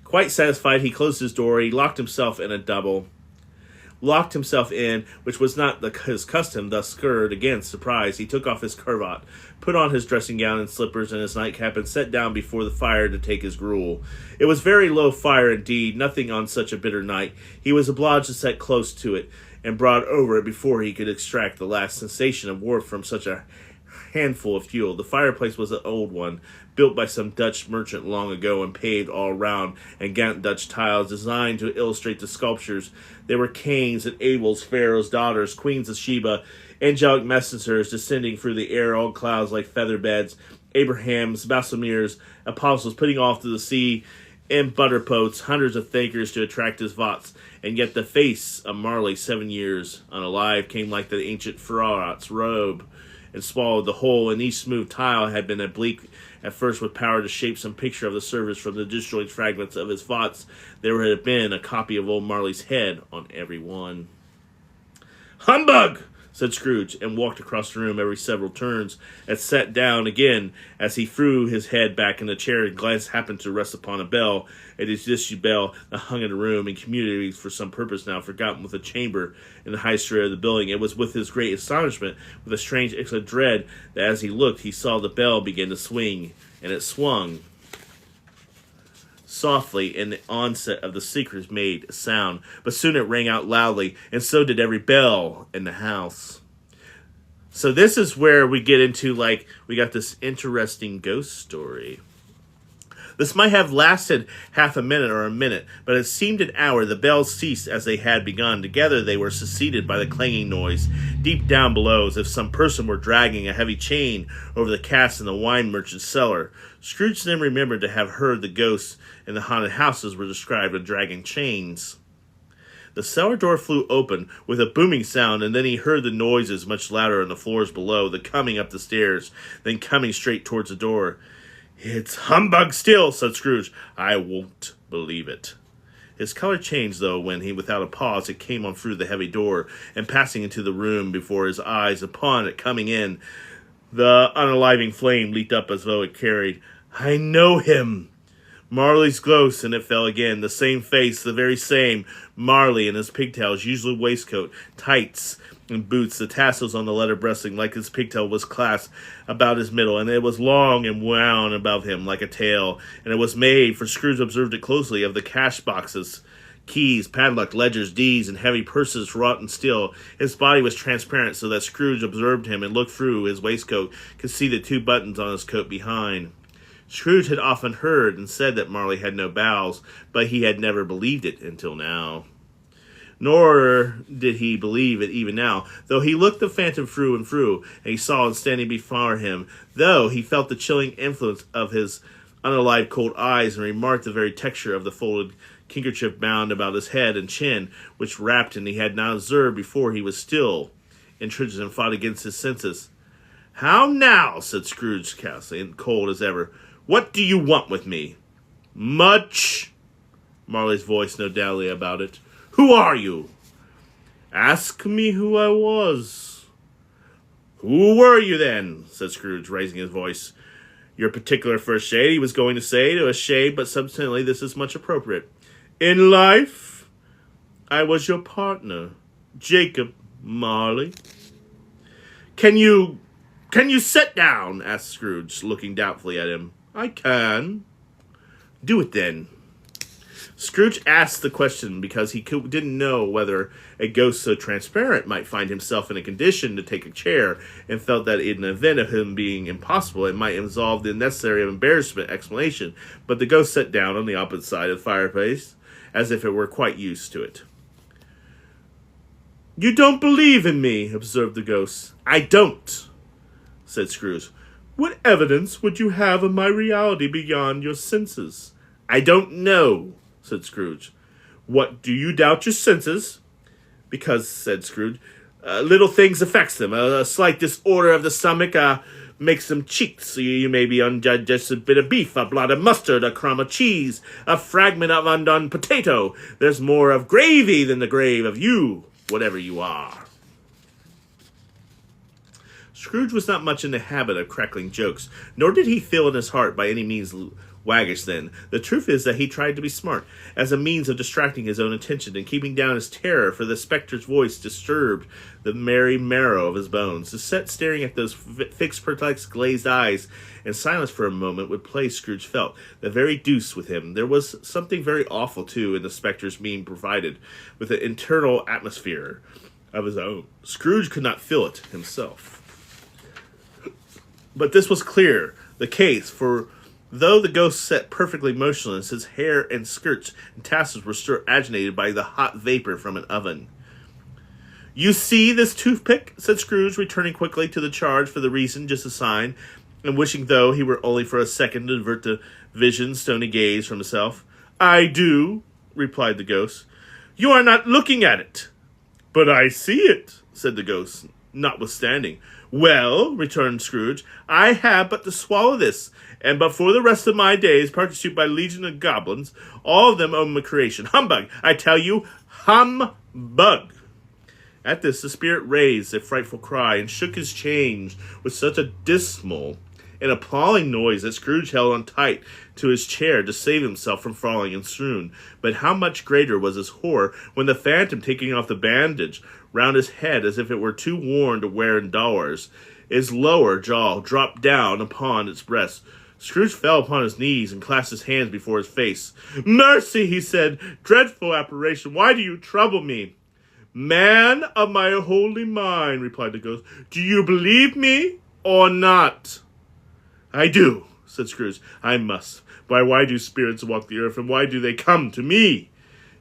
Quite satisfied, he closed his door. He locked himself in, which was not his custom. Thus, scared against surprise, he took off his cravat, put on his dressing gown and slippers and his nightcap, and sat down before the fire to take his gruel. It was very low fire indeed, nothing on such a bitter night. He was obliged to sit close to it, and brood over it before he could extract the last sensation of warmth from such a handful of fuel. The fireplace was an old one, built by some Dutch merchant long ago and paved all round, and gaunt Dutch tiles designed to illustrate the sculptures. There were Cains and Abels, Pharaoh's daughters, queens of Sheba, angelic messengers descending through the air, all clouds like feather beds, Abraham's, Balsamirs, apostles putting off to the sea in butter pots, hundreds of thinkers to attract his vots, and yet the face of Marley, 7 years unalive, came like the ancient Pharaoh's robe, and swallowed the whole, and each smooth tile had been oblique at first with power to shape some picture of the service from the disjointed fragments of his thoughts. There had been a copy of old Marley's head on every one. "Humbug!" said Scrooge, and walked across the room every several turns, and sat down again as he threw his head back in the chair, and glance happened to rest upon a bell, a distant bell that hung in the room, and communicated for some purpose now forgotten with a chamber in the high street of the building. It was with his great astonishment, with a strange excellent dread, that as he looked, he saw the bell begin to swing, and it swung softly, and the onset of the secret made a sound, but soon it rang out loudly, and so did every bell in the house. So this is where we get into, we got this interesting ghost story. This might have lasted half a minute or a minute, but it seemed an hour. The bells ceased as they had begun. Together they were succeeded by the clanging noise, deep down below, as if some person were dragging a heavy chain over the casks in the wine merchant's cellar. Scrooge then remembered to have heard the ghosts in the haunted houses were described as dragging chains. The cellar door flew open with a booming sound, and then he heard the noises much louder on the floors below, the coming up the stairs, then coming straight towards the door. "It's humbug still," said Scrooge. "I won't believe it." His color changed, though, when he, without a pause, it came on through the heavy door, and passing into the room before his eyes, upon it coming in, the unaliving flame leaped up as though it carried. "I know him!" Marley's ghost, and it fell again. The same face, the very same. Marley in his pigtails, usually waistcoat, tights, and boots. The tassels on the leather breasting, like his pigtail, was clasped about his middle, and it was long and wound above him like a tail. And it was made, for Scrooge observed it closely, of the cash boxes, keys, padlock, ledgers, deeds, and heavy purses wrought in steel. His body was transparent, so that Scrooge observed him and looked through his waistcoat, could see the 2 buttons on his coat behind. Scrooge had often heard and said that Marley had no bowels, but he had never believed it until now. Nor did he believe it even now, though he looked the phantom through and through, and he saw it standing before him, though he felt the chilling influence of his unalive cold eyes, and remarked the very texture of the folded handkerchief bound about his head and chin, which wrapped, and he had not observed before. He was still entrenched and fought against his senses. "How now?" said Scrooge, ghastly and cold as ever. "What do you want with me?" "Much." Marley's voice, no doubtly about it. "Who are you?" "Ask me who I was." "Who were you, then?" said Scrooge, raising his voice. "Your particular first shade," he was going to say, to a shade, but subsequently this is much appropriate. "In life, I was your partner, Jacob Marley." Can you sit down?" asked Scrooge, looking doubtfully at him. "I can." "Do it, then." Scrooge asked the question because he didn't know whether a ghost so transparent might find himself in a condition to take a chair, and felt that in the event of him being impossible, it might involve the necessary embarrassment explanation. But the ghost sat down on the opposite side of the fireplace, as if it were quite used to it. "You don't believe in me," observed the ghost. "I don't," said Scrooge. "What evidence would you have of my reality beyond your senses?" "I don't know," said Scrooge. "What, do you doubt your senses?" "Because," said Scrooge, "little things affects them. A slight disorder of the stomach makes them cheats. You may be undigested bit of beef, a blot of mustard, a crumb of cheese, a fragment of undone potato. There's more of gravy than the grave of you, whatever you are." Scrooge was not much in the habit of crackling jokes, nor did he feel in his heart by any means waggish then. The truth is that he tried to be smart, as a means of distracting his own attention and keeping down his terror, for the spectre's voice disturbed the merry marrow of his bones. To sit staring at those fixed, perplexed, glazed eyes in silence for a moment would play, Scrooge felt, the very deuce with him. There was something very awful, too, in the spectre's being provided with an internal atmosphere of his own. Scrooge could not feel it himself. But this was clear the case, for though the ghost sat perfectly motionless, his hair and skirts and tassels were still agitated by the hot vapor from an oven. "You see this toothpick?" said Scrooge, returning quickly to the charge for the reason just assigned, and wishing, though he were only for a second, to divert the vision's stony gaze from himself. "I do," replied the ghost. "You are not looking at it." "But I see it," said the ghost, notwithstanding. "Well," returned Scrooge, "I have but to swallow this, and but for the rest of my days pursued by legion of goblins, all of them own my creation. Humbug! I tell you, humbug!" At this the spirit raised a frightful cry, and shook his chains with such a dismal and appalling noise that Scrooge held on tight to his chair to save himself from falling and swoon. But how much greater was his horror when the phantom, taking off the bandage round his head as if it were too worn to wear indoors, his lower jaw dropped down upon its breast. Scrooge fell upon his knees and clasped his hands before his face. "Mercy," he said, "dreadful apparition, why do you trouble me?" "Man of my holy mind," replied the ghost, "do you believe me or not?" "I do," said Scrooge. "I must. Why do spirits walk the earth, and why do they come to me?"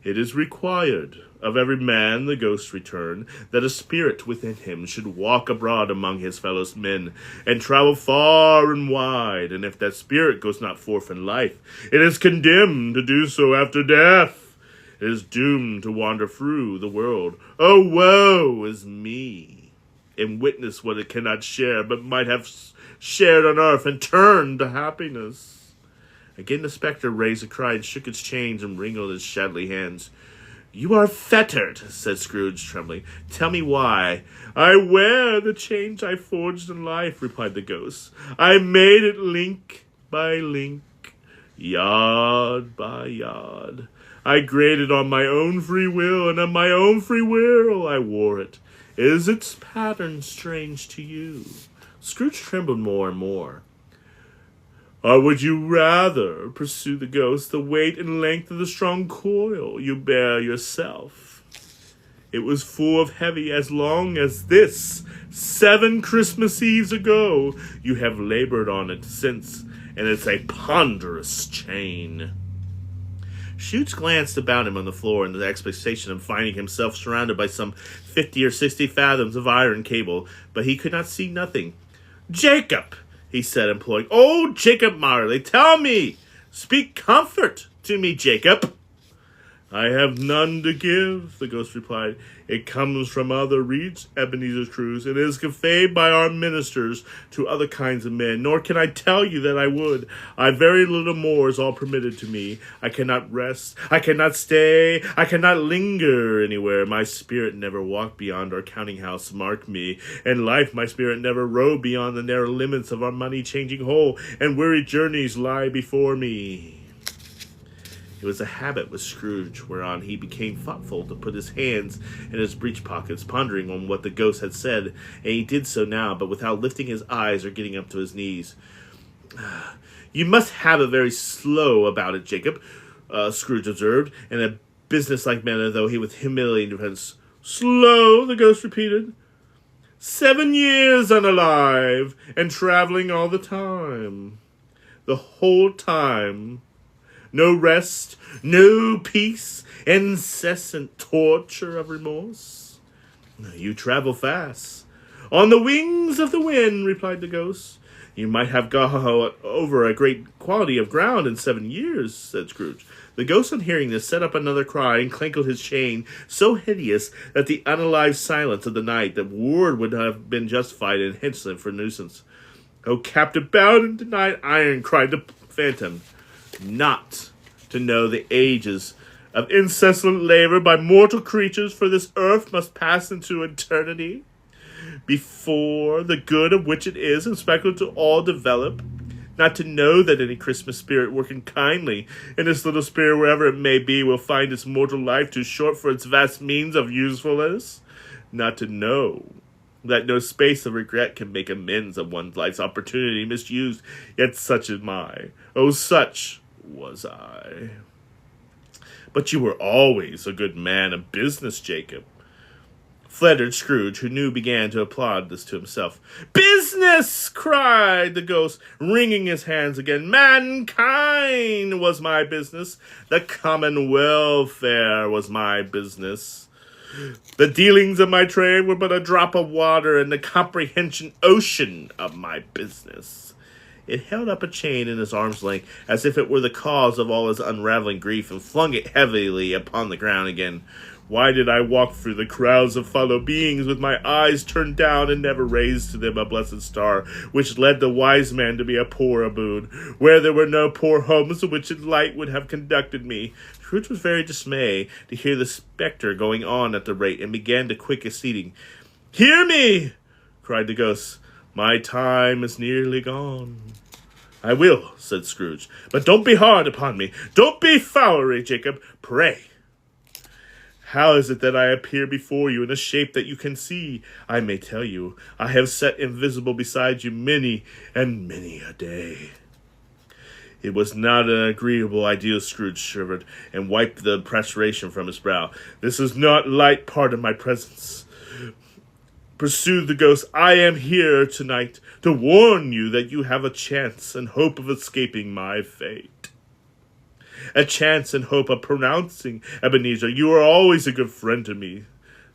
"It is required of every man," the ghost returned, "that a spirit within him should walk abroad among his fellow men, and travel far and wide, and if that spirit goes not forth in life, it is condemned to do so after death. It is doomed to wander through the world. Oh, woe is me! And witness what it cannot share, but might have shared on earth, and turned to happiness." Again the spectre raised a cry, and shook its chains, and wrinkled its shadowy hands. "You are fettered," said Scrooge, trembling. "Tell me why." "I wear the chains I forged in life," replied the ghost. "I made it link by link, yard by yard. I graded on my own free will, and on my own free will I wore it. Is its pattern strange to you?" Scrooge trembled more and more. "Or would you rather," pursued the ghost, "the weight and length of the strong coil you bear yourself? It was full of heavy as long as this. 7 Christmas Eves ago you have labored on it since, and it's a ponderous chain." Scrooge glanced about him on the floor in the expectation of finding himself surrounded by some 50 or 60 fathoms of iron cable, but he could not see nothing. "Jacob," he said, imploring. "Oh, Jacob Marley, tell me! Speak comfort to me, Jacob." "I have none to give," the ghost replied. "It comes from other regions, Ebenezer Scrooge, and is conveyed by our ministers to other kinds of men. Nor can I tell you that I would. I very little more is all permitted to me. I cannot rest. I cannot stay. I cannot linger anywhere. My spirit never walked beyond our counting-house, mark me. In life my spirit never rode beyond the narrow limits of our money-changing hole, and weary journeys lie before me." It was a habit with Scrooge, whereon he became thoughtful, to put his hands in his breech pockets, pondering on what the ghost had said, and he did so now, but without lifting his eyes or getting up to his knees. "You must have it very slow about it, Jacob," Scrooge observed, in a business-like manner, though he with humiliating defense. "Slow," the ghost repeated. 7 years unalive, and traveling all the time. The whole time. no rest, no peace, incessant torture of remorse? You travel fast. On the wings of the wind, replied the ghost. You might have got over a great quantity of ground in 7 years, said Scrooge. The ghost, on hearing this, set up another cry and clankled his chain so hideous that the unalive silence of the night that ward would have been justified in henceforth for nuisance. O captive bound in denied iron, cried the phantom, not to know the ages of incessant labor by mortal creatures, for this earth must pass into eternity before the good of which it is expected to all develop, not to know that any Christmas spirit working kindly in this little spirit, wherever it may be, will find its mortal life too short for its vast means of usefulness, not to know that no space of regret can make amends of one's life's opportunity misused, yet such am I. Oh, such was I. But you were always a good man of business, Jacob, fluttered Scrooge, who knew began to applaud this to himself. Business! Cried the ghost, wringing his hands again. Mankind was my business. The common welfare was my business. The dealings of my trade were but a drop of water in the comprehension ocean of my business. It held up a chain in his arm's length, as if it were the cause of all his unraveling grief, and flung it heavily upon the ground again. Why did I walk through the crowds of fellow beings with my eyes turned down and never raised to them a blessed star, which led the wise man to be a poor aboon, where there were no poor homes to which light would have conducted me? Scrooge was very dismayed to hear the spectre going on at the rate, and began to quick his seating. Hear me! Cried the ghost. My time is nearly gone. I will, said Scrooge, but don't be hard upon me. Don't be foolery, Jacob. Pray. How is it that I appear before you in a shape that you can see? I may tell you, I have sat invisible beside you many and many a day. It was not an agreeable idea, Scrooge shivered, and wiped the perspiration from his brow. This is not light part of my presence, pursued the ghost. I am here tonight to warn you that you have a chance and hope of escaping my fate. A chance and hope of pronouncing, Ebenezer. You are always a good friend to me,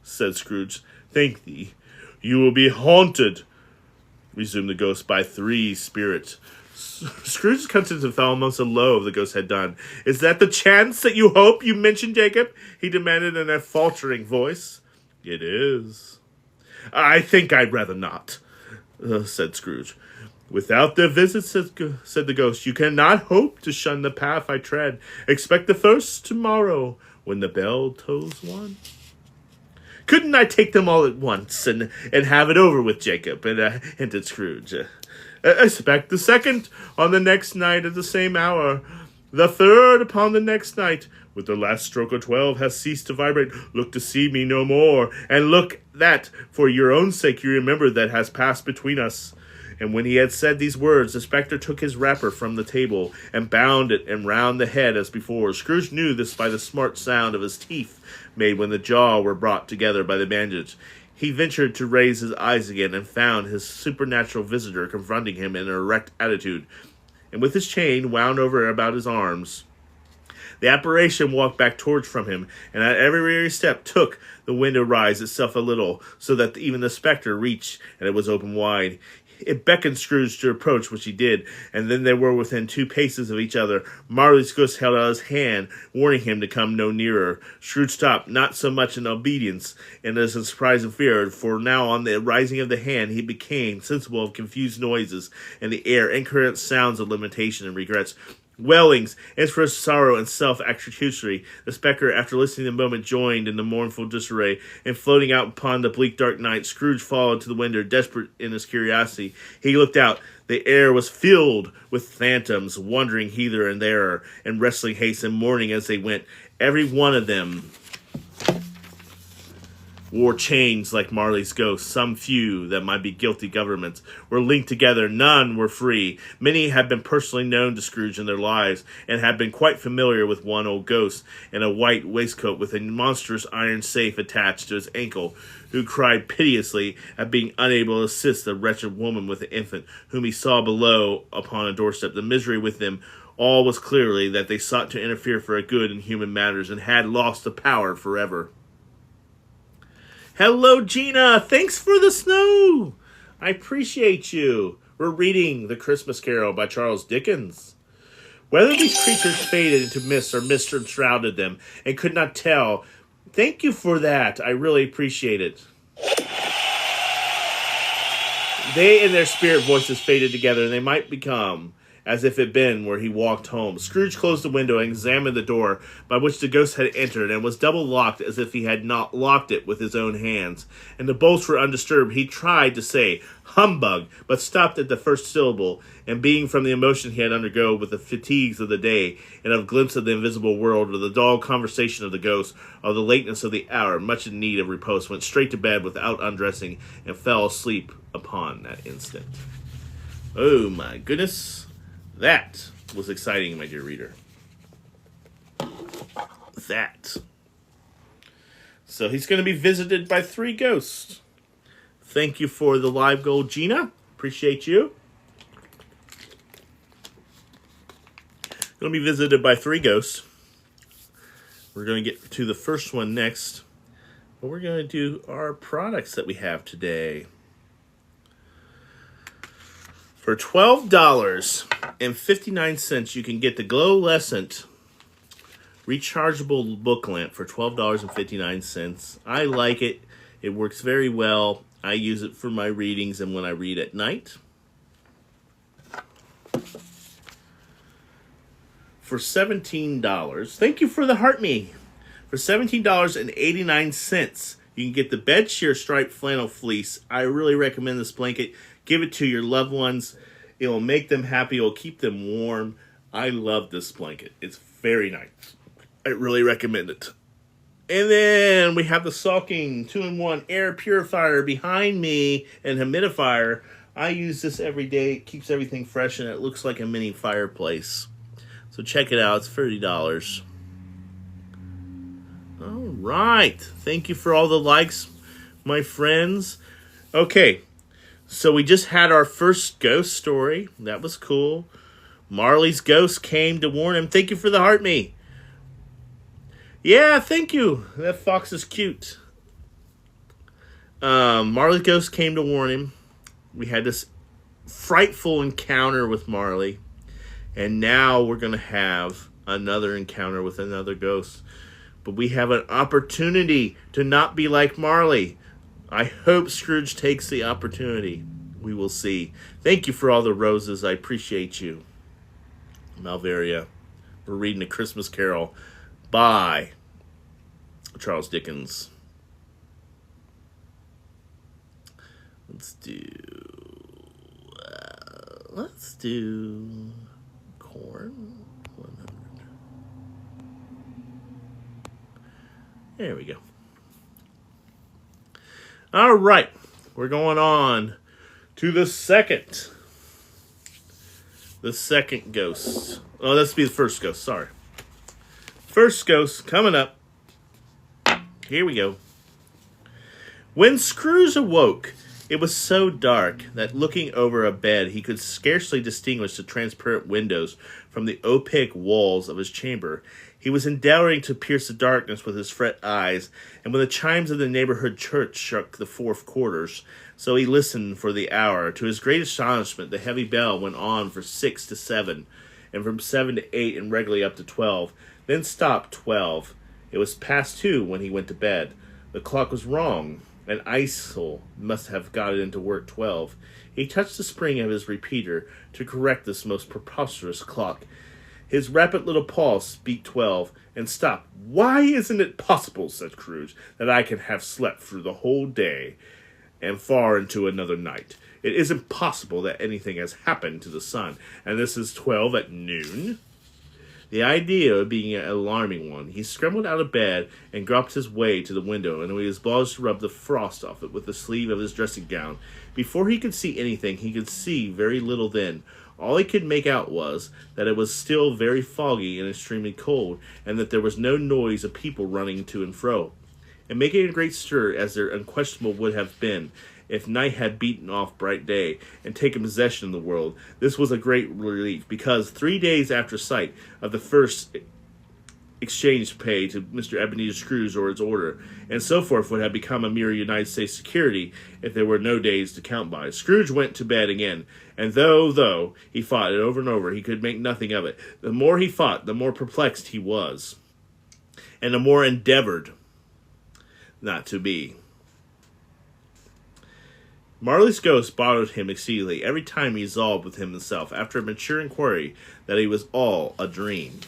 said Scrooge. Thank thee. You will be haunted, resumed the ghost, by 3 spirits. Scrooge's countenance fell almost a low of the ghost had done. Is that the chance that you hope you mentioned, Jacob? He demanded in a faltering voice. It is. I think I'd rather not, said Scrooge. Without their visit, said the ghost, you cannot hope to shun the path I tread. Expect the first tomorrow, when the bell tolls 1. Couldn't I take them all at once and have it over with, Jacob? Hinted Scrooge. Expect the second on the next night at the same hour. The third upon the next night, with the last stroke of 12 has ceased to vibrate. Look to see me no more, and look that, for your own sake, you remember that has passed between us. And when he had said these words, the spectre took his wrapper from the table and bound it and round the head as before. Scrooge knew this by the smart sound of his teeth made when the jaw were brought together by the bandage. He ventured to raise his eyes again and found his supernatural visitor confronting him in an erect attitude, and with his chain wound over about his arms. The apparition walked back towards from him, and at every step took the window rise itself a little, so that even the spectre reached, and it was open wide. It beckoned Scrooge to approach, which he did, and then they were within 2 paces of each other. Marley's ghost held out his hand, warning him to come no nearer. Scrooge stopped, not so much in obedience and as in surprise and fear, for now on the rising of the hand he became sensible of confused noises in the air, incoherent sounds of lamentation and regrets. Wailings, expressed sorrow and self-accusatory. The spectre, after listening a moment, joined in the mournful disarray, and floating out upon the bleak dark night, Scrooge followed to the window, desperate in his curiosity. He looked out. The air was filled with phantoms, wandering hither and there, in wrestling haste and mourning as they went. Every one of them wore chains like Marley's ghost. Some few, that might be guilty governments, were linked together. None were free. Many had been personally known to Scrooge in their lives, and had been quite familiar with one old ghost in a white waistcoat with a monstrous iron safe attached to his ankle, who cried piteously at being unable to assist the wretched woman with the infant, whom he saw below upon a doorstep. The misery with them All was clearly that they sought to interfere for a good in human matters and had lost the power forever. Hello, Gina. Thanks for the snow. I appreciate you. We're reading The Christmas Carol by Charles Dickens. Whether these creatures faded into mist or mist enshrouded them and could not tell, thank you for that. I really appreciate it. They and their spirit voices faded together, and they might become as if it had been where he walked home. Scrooge closed the window and examined the door by which the ghost had entered, and was double locked as if he had not locked it with his own hands. And the bolts were undisturbed. He tried to say, "Humbug," but stopped at the first syllable, and being from the emotion he had undergone with the fatigues of the day, and of glimpse of the invisible world, or the dull conversation of the ghost, or the lateness of the hour, much in need of repose, went straight to bed without undressing, and fell asleep upon that instant. Oh my goodness. That was exciting, my dear reader. That. So he's going to be visited by 3 ghosts. Thank you for the live gold, Gina. Appreciate you. Going to be visited by 3 ghosts. We're going to get to the first one next. But we're going to do our products that we have today. For $12.59, you can get the Glow-Lescent rechargeable book lamp for $12.59. I like it. It works very well. I use it for my readings and when I read at night. For $17, thank you for the heart me. For $17.89, you can get the Bedshear striped flannel fleece. I really recommend this blanket. Give it to your loved ones. It will make them happy. It will keep them warm. I love this blanket. It's very nice. I really recommend it. And then we have the Salking 2-in-1 air purifier behind me and humidifier. I use this every day. It keeps everything fresh and it looks like a mini fireplace. So check it out. It's $30. All right. Thank you for all the likes, my friends. Okay. So we just had our first ghost story. That was cool. Marley's ghost came to warn him. Thank you for the heart me. Yeah, thank you. That fox is cute. Marley's ghost came to warn him. We had this frightful encounter with Marley. And now we're going to have another encounter with another ghost. But we have an opportunity to not be like Marley. I hope Scrooge takes the opportunity. We will see. Thank you for all the roses. I appreciate you. Malvaria. We're reading A Christmas Carol by Charles Dickens. Let's do corn 100. There we go. All right, we're going on to the second ghost. Oh, let's be the first ghost, sorry. First ghost coming up. Here we go. When Scrooge awoke, it was so dark that looking over a bed, he could scarcely distinguish the transparent windows from the opaque walls of his chamber. He was endeavoring to pierce the darkness with his fret eyes, and when the chimes of the neighborhood church struck the 4 quarters, so he listened for the hour. To his great astonishment, the heavy bell went on for 6 to 7, and from 7 to 8, and regularly up to 12, then stopped 12. It was past 2 when he went to bed. The clock was wrong. An icicle must have got it into work 12. He touched the spring of his repeater to correct this most preposterous clock. His rapid little pulse beat 12 and stopped. "Why isn't it possible," said Scrooge, "that I can have slept through the whole day and far into another night? It isn't possible that anything has happened to the sun, and this is 12 at noon." The idea being an alarming one, he scrambled out of bed and groped his way to the window, and he was obliged to rub the frost off it with the sleeve of his dressing gown. Before he could see anything, he could see very little then. All he could make out was that it was still very foggy and extremely cold, and that there was no noise of people running to and fro, and making a great stir as there unquestionably would have been, If night had beaten off bright day and taken possession of the world, this was a great relief, because 3 days after sight of the first exchange pay to Mr. Ebenezer Scrooge or his order, and so forth, would have become a mere United States security if there were no days to count by. Scrooge went to bed again, and though he fought it over and over, he could make nothing of it. The more he fought, the more perplexed he was, and the more endeavored not to be. Marley's ghost bothered him exceedingly every time he resolved with himself, after a mature inquiry, that he was all a dream.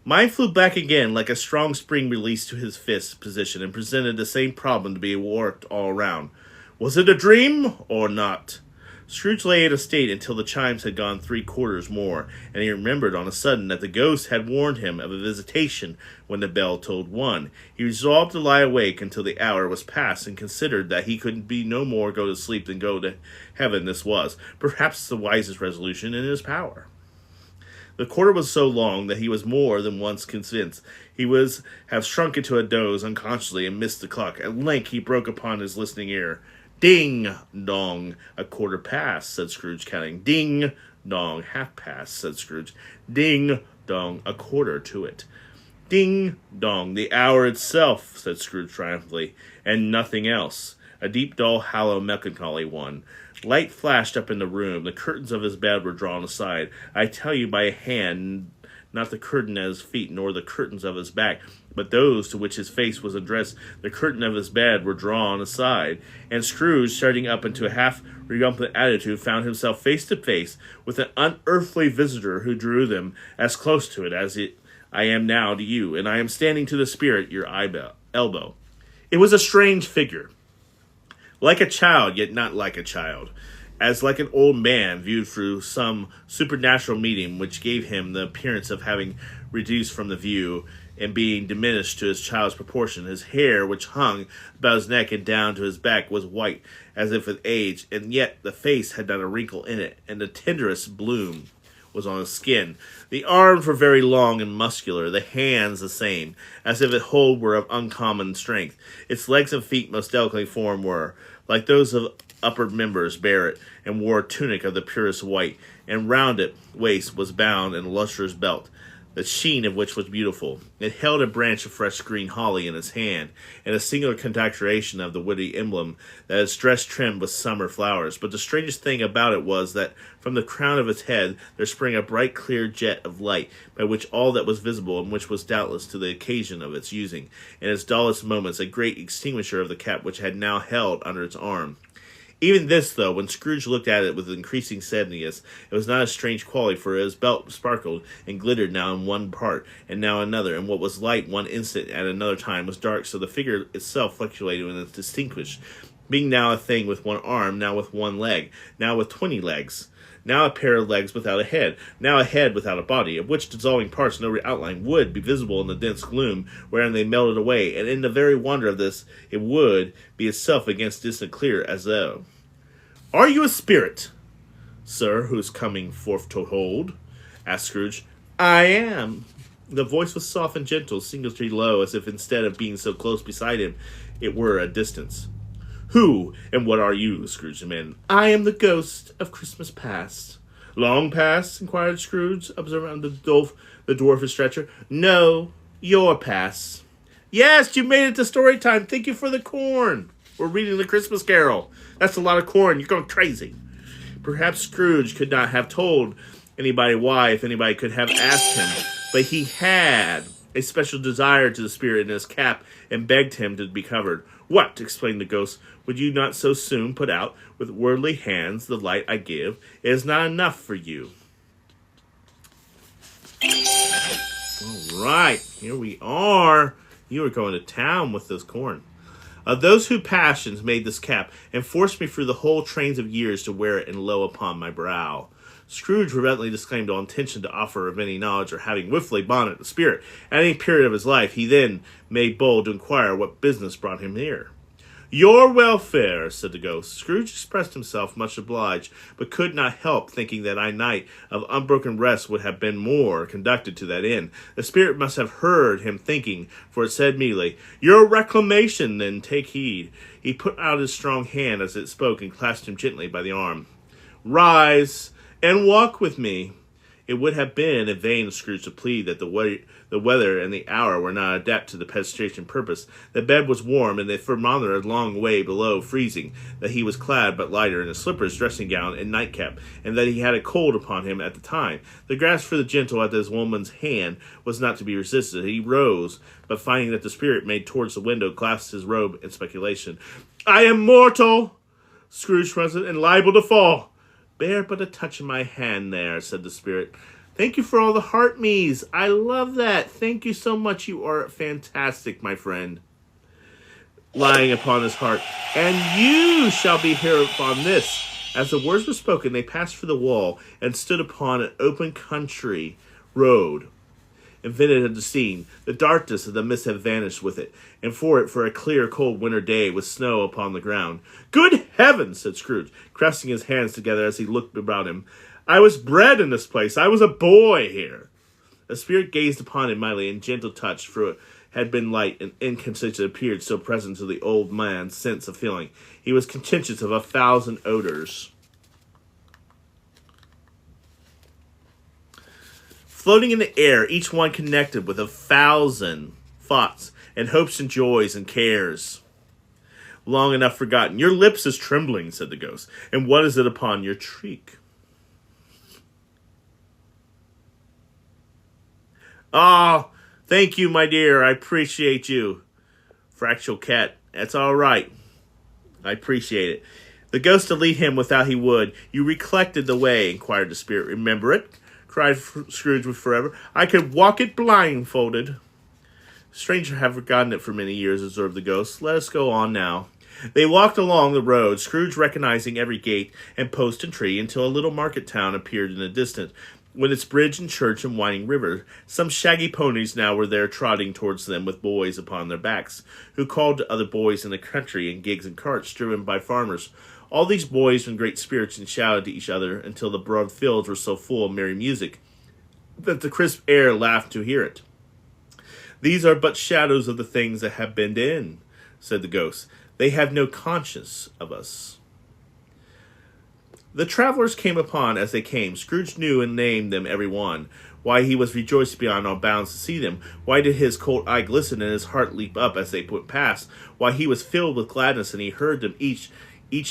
Mine flew back again like a strong spring released to his fist position, and presented the same problem to be worked all around. Was it a dream or not? Scrooge lay in a state until the chimes had gone 3/4 more, and he remembered on a sudden that the ghost had warned him of a visitation when the bell tolled 1. He resolved to lie awake until the hour was past, and considered that he could be no more go to sleep than go to heaven. This was, perhaps, the wisest resolution in his power. The quarter was so long that he was more than once convinced he was have shrunk into a doze unconsciously and missed the clock. At length he broke upon his listening ear. Ding dong, 1/4 past, said Scrooge, counting. Ding dong, 1/2 past, said Scrooge. Ding dong, 1/4 to it. Ding dong, the hour itself, said Scrooge triumphantly, and nothing else. A deep, dull, hollow, melancholy one. Light flashed up in the room. The curtains of his bed were drawn aside. I tell you, by a hand, not the curtain at his feet, nor the curtains of his back, but those to which his face was addressed. The curtain of his bed were drawn aside, and Scrooge, starting up into a half-recumbent attitude, found himself face to face with an unearthly visitor who drew them as close to it as I am now to you, and I am standing to the spirit your elbow. It was a strange figure. Like a child, yet not like a child, as like an old man viewed through some supernatural medium which gave him the appearance of having reduced from the view and being diminished to his child's proportion. His hair, which hung about his neck and down to his back, was white, as if with age, and yet the face had not a wrinkle in it, and the tenderest bloom was on his skin. The arms were very long and muscular, the hands the same, as if its hold were of uncommon strength. Its legs and feet, most delicately formed, were, like those of upper members, bare it, and wore a tunic of the purest white, and round its waist was bound in a lustrous belt, the sheen of which was beautiful. It held a branch of fresh green holly in its hand, and a singular concatenation of the woody emblem that its dress trimmed with summer flowers. But the strangest thing about it was that from the crown of its head there sprang a bright clear jet of light, by which all that was visible, and which was doubtless to the occasion of its using, in its dullest moments, a great extinguisher of the cap which had now held under its arm. Even this, though, when Scrooge looked at it with increasing steadiness, it was not a strange quality, for his belt sparkled and glittered now in one part, and now another, and what was light one instant at another time was dark, so the figure itself fluctuated and distinguished, being now a thing with one arm, now with one leg, now with 20 legs, now a pair of legs without a head, now a head without a body, of which dissolving parts no outline would be visible in the dense gloom wherein they melted away, and in the very wonder of this it would be itself against distant clear, as though. Are you a spirit, sir, who is coming forth to hold? Asked Scrooge. I am. The voice was soft and gentle, singularly low, as if instead of being so close beside him, it were at distance. Who and what are you? Scrooge demanded. I am the ghost of Christmas past. Long past? Inquired Scrooge, observing the dwarfish stretcher. No, your past. Yes, you made it to story time. Thank you for the corn. We're reading the Christmas Carol. That's a lot of corn. You're going crazy. Perhaps Scrooge could not have told anybody why if anybody could have asked him, but he had a special desire to the spirit in his cap and begged him to be covered. What, explained the ghost, would you not so soon put out with worldly hands the light I give? It is not enough for you. All right, here we are. You are going to town with this corn. Of those whose passions made this cap, and forced me through the whole trains of years to wear it in low upon my brow. Scrooge reverently disclaimed all intention to offer of any knowledge or having wilfully bonded the spirit. At any period of his life, he then made bold to inquire what business brought him here. "Your welfare," said the ghost. Scrooge expressed himself much obliged, but could not help thinking that a night of unbroken rest would have been more conducted to that end. The spirit must have heard him thinking, for it said immediately, "Your reclamation, then take heed." He put out his strong hand as it spoke and clasped him gently by the arm. "Rise and walk with me." It would have been in vain of Scrooge to plead that the weather and the hour were not adapted to the penetration purpose. The bed was warm, and the thermometer a long way below freezing, that he was clad but lighter in his slippers, dressing gown, and nightcap, and that he had a cold upon him at the time. The grasp for the gentle at this woman's hand was not to be resisted. He rose, but finding that the spirit made towards the window, clasped his robe in speculation. "I am mortal," Scrooge answered, "and liable to fall." "Bear but a touch of my hand there," said the spirit. "Thank you for all the heart me's. I love that. Thank you so much. You are fantastic, my friend." Lying upon his heart. "And you shall be here upon this." As the words were spoken, they passed through the wall and stood upon an open country road. Invented of the scene, the darkness of the mist had vanished with it, and for a clear, cold winter day, with snow upon the ground. "Good heavens!" said Scrooge, clasping his hands together as he looked about him. "I was bred in this place. I was a boy here." The spirit gazed upon him mightily, and gentle touch, for it had been light and inconsistent, appeared so present to the old man's sense of feeling. He was conscious of 1,000 odors, floating in the air, each one connected with 1,000 thoughts and hopes and joys and cares, long enough forgotten. "Your lips is trembling," said the ghost. "And what is it upon your cheek?" "Ah, thank you, my dear. I appreciate you." "Fractional cat, that's all right. I appreciate it." The ghost to lead him without he would. "You recollected the way?" inquired the spirit. "Remember it?" cried Scrooge with fervor. "I could walk it blindfolded." "Stranger have forgotten it for many years," observed the ghost. "Let us go on now." They walked along the road, Scrooge recognizing every gate and post and tree, until a little market town appeared in the distance, with its bridge and church and winding river. Some shaggy ponies now were there trotting towards them with boys upon their backs, who called to other boys in the country in gigs and carts driven by farmers. All these boys were in great spirits and shouted to each other until the broad fields were so full of merry music that the crisp air laughed to hear it. "These are but shadows of the things that have been in," said the ghost. "They have no conscience of us." The travelers came upon as they came. Scrooge knew and named them every one. Why he was rejoiced beyond all bounds to see them. Why did his cold eye glisten and his heart leap up as they put past? Why he was filled with gladness, and he heard them each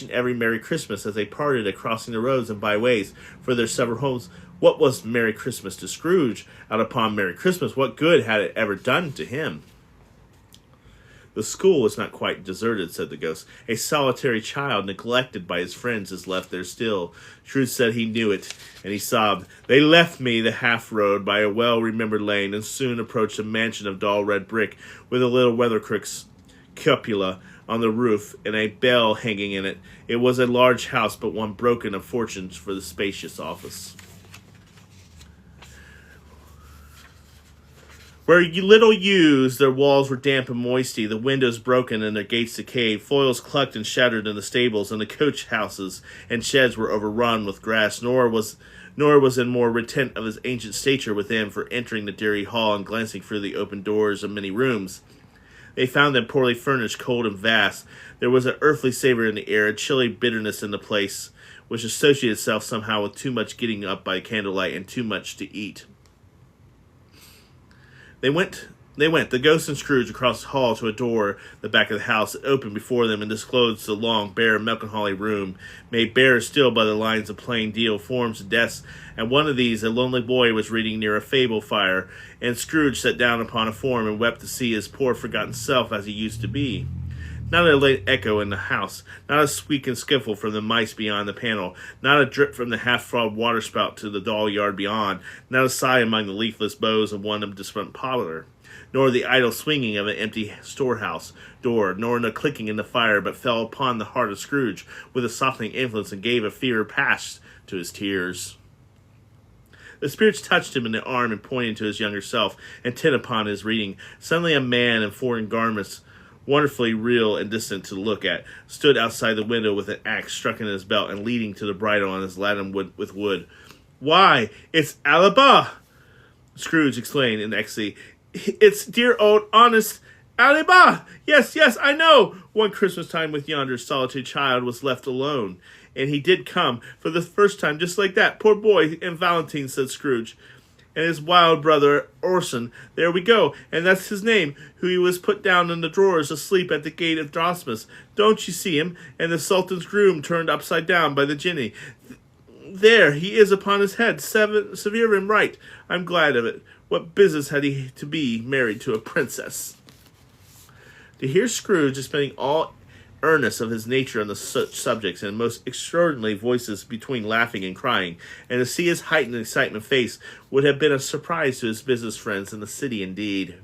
and every Merry Christmas as they parted at crossing the roads and byways for their several homes. What was Merry Christmas to Scrooge? Out upon Merry Christmas, what good had it ever done to him? "The school was not quite deserted," said the ghost. "A solitary child, neglected by his friends, is left there still." Scrooge said he knew it, and he sobbed. "They left me the half-road by a well-remembered lane, and soon approached a mansion of dull red brick, with a little weathercock's cupola on the roof, and a bell hanging in it. It was a large house, but one broken of fortunes for the spacious office. Where little used, their walls were damp and moisty, the windows broken and their gates decayed, foils clucked and shattered in the stables, and the coach houses and sheds were overrun with grass, nor was in more retent of his ancient stature within, for entering the dreary hall and glancing through the open doors of many rooms. They found them poorly furnished, cold and vast. There was an earthly savor in the air, a chilly bitterness in the place, which associated itself somehow with too much getting up by candlelight and too much to eat. They went, the ghost and Scrooge, across the hall to a door at the back of the house. It opened before them and disclosed the long, bare, melancholy room, made bare still by the lines of plain deal forms and desks. At one of these, a lonely boy was reading near a fable fire, and Scrooge sat down upon a form and wept to see his poor forgotten self as he used to be. Not a late echo in the house, not a squeak and skiffle from the mice beyond the panel, not a drip from the half-throbbed waterspout to the dull yard beyond, not a sigh among the leafless boughs of one distant parlor, nor the idle swinging of an empty storehouse door, nor the clicking in the fire, but fell upon the heart of Scrooge with a softening influence and gave a fever past to his tears. The spirits touched him in the arm and pointed to his younger self, intent upon his reading. Suddenly a man in foreign garments wonderfully real and distant to look at, stood outside the window with an axe stuck in his belt and leading to the bridle on his laden with wood. "Why, it's Alibaba!" Scrooge exclaimed in ecstasy. "It's dear old honest Alibaba! Yes, yes, I know! One Christmas time with yonder solitary child was left alone, and he did come, for the first time, just like that. Poor boy, and Valentine," said Scrooge. "And his wild brother, Orson. There we go, and that's his name, who he was put down in the drawers asleep at the gate of Dosmus. Don't you see him? And the Sultan's groom turned upside down by the jinni. There he is upon his head, severe and right. I'm glad of it. What business had he to be married to a princess?" To hear Scrooge spending all earnest of his nature on such subjects, and most extraordinary voices between laughing and crying, and to see his heightened excitement face, would have been a surprise to his business friends in the city indeed.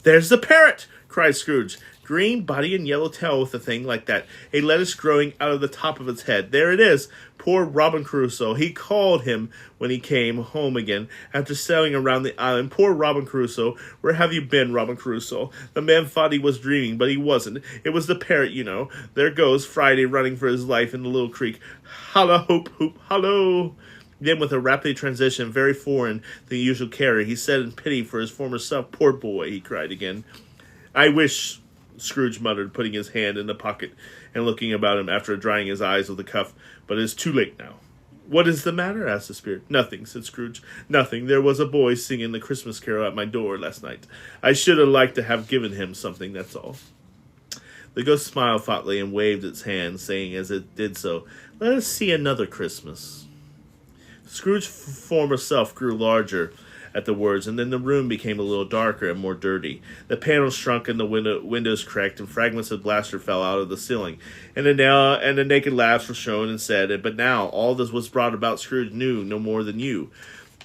"There's the parrot!" cried Scrooge. "Green body and yellow tail with a thing like that. A lettuce growing out of the top of its head. There it is. Poor Robin Crusoe. He called him when he came home again, after sailing around the island. Poor Robin Crusoe. Where have you been, Robin Crusoe? The man thought he was dreaming, but he wasn't. It was the parrot, you know. There goes Friday running for his life in the little creek. Holla, hoop, hoop, hollo." Then, with a rapid transition very foreign to the usual carry, he said in pity for his former self, "Poor boy," he cried again. "I wish," Scrooge muttered, putting his hand in the pocket and looking about him after drying his eyes with a cuff, "but it is too late now." "What is the matter?" asked the spirit. "Nothing," said Scrooge. "Nothing. There was a boy singing the Christmas carol at my door last night. I should have liked to have given him something, that's all." The ghost smiled thoughtfully and waved its hand, saying as it did so, "Let us see another Christmas." Scrooge's former self grew larger at the words, and then the room became a little darker and more dirty. The panels shrunk and the windows cracked, and fragments of plaster fell out of the ceiling, and the naked laughs were shown and said. But now all this was brought about Scrooge knew no more than you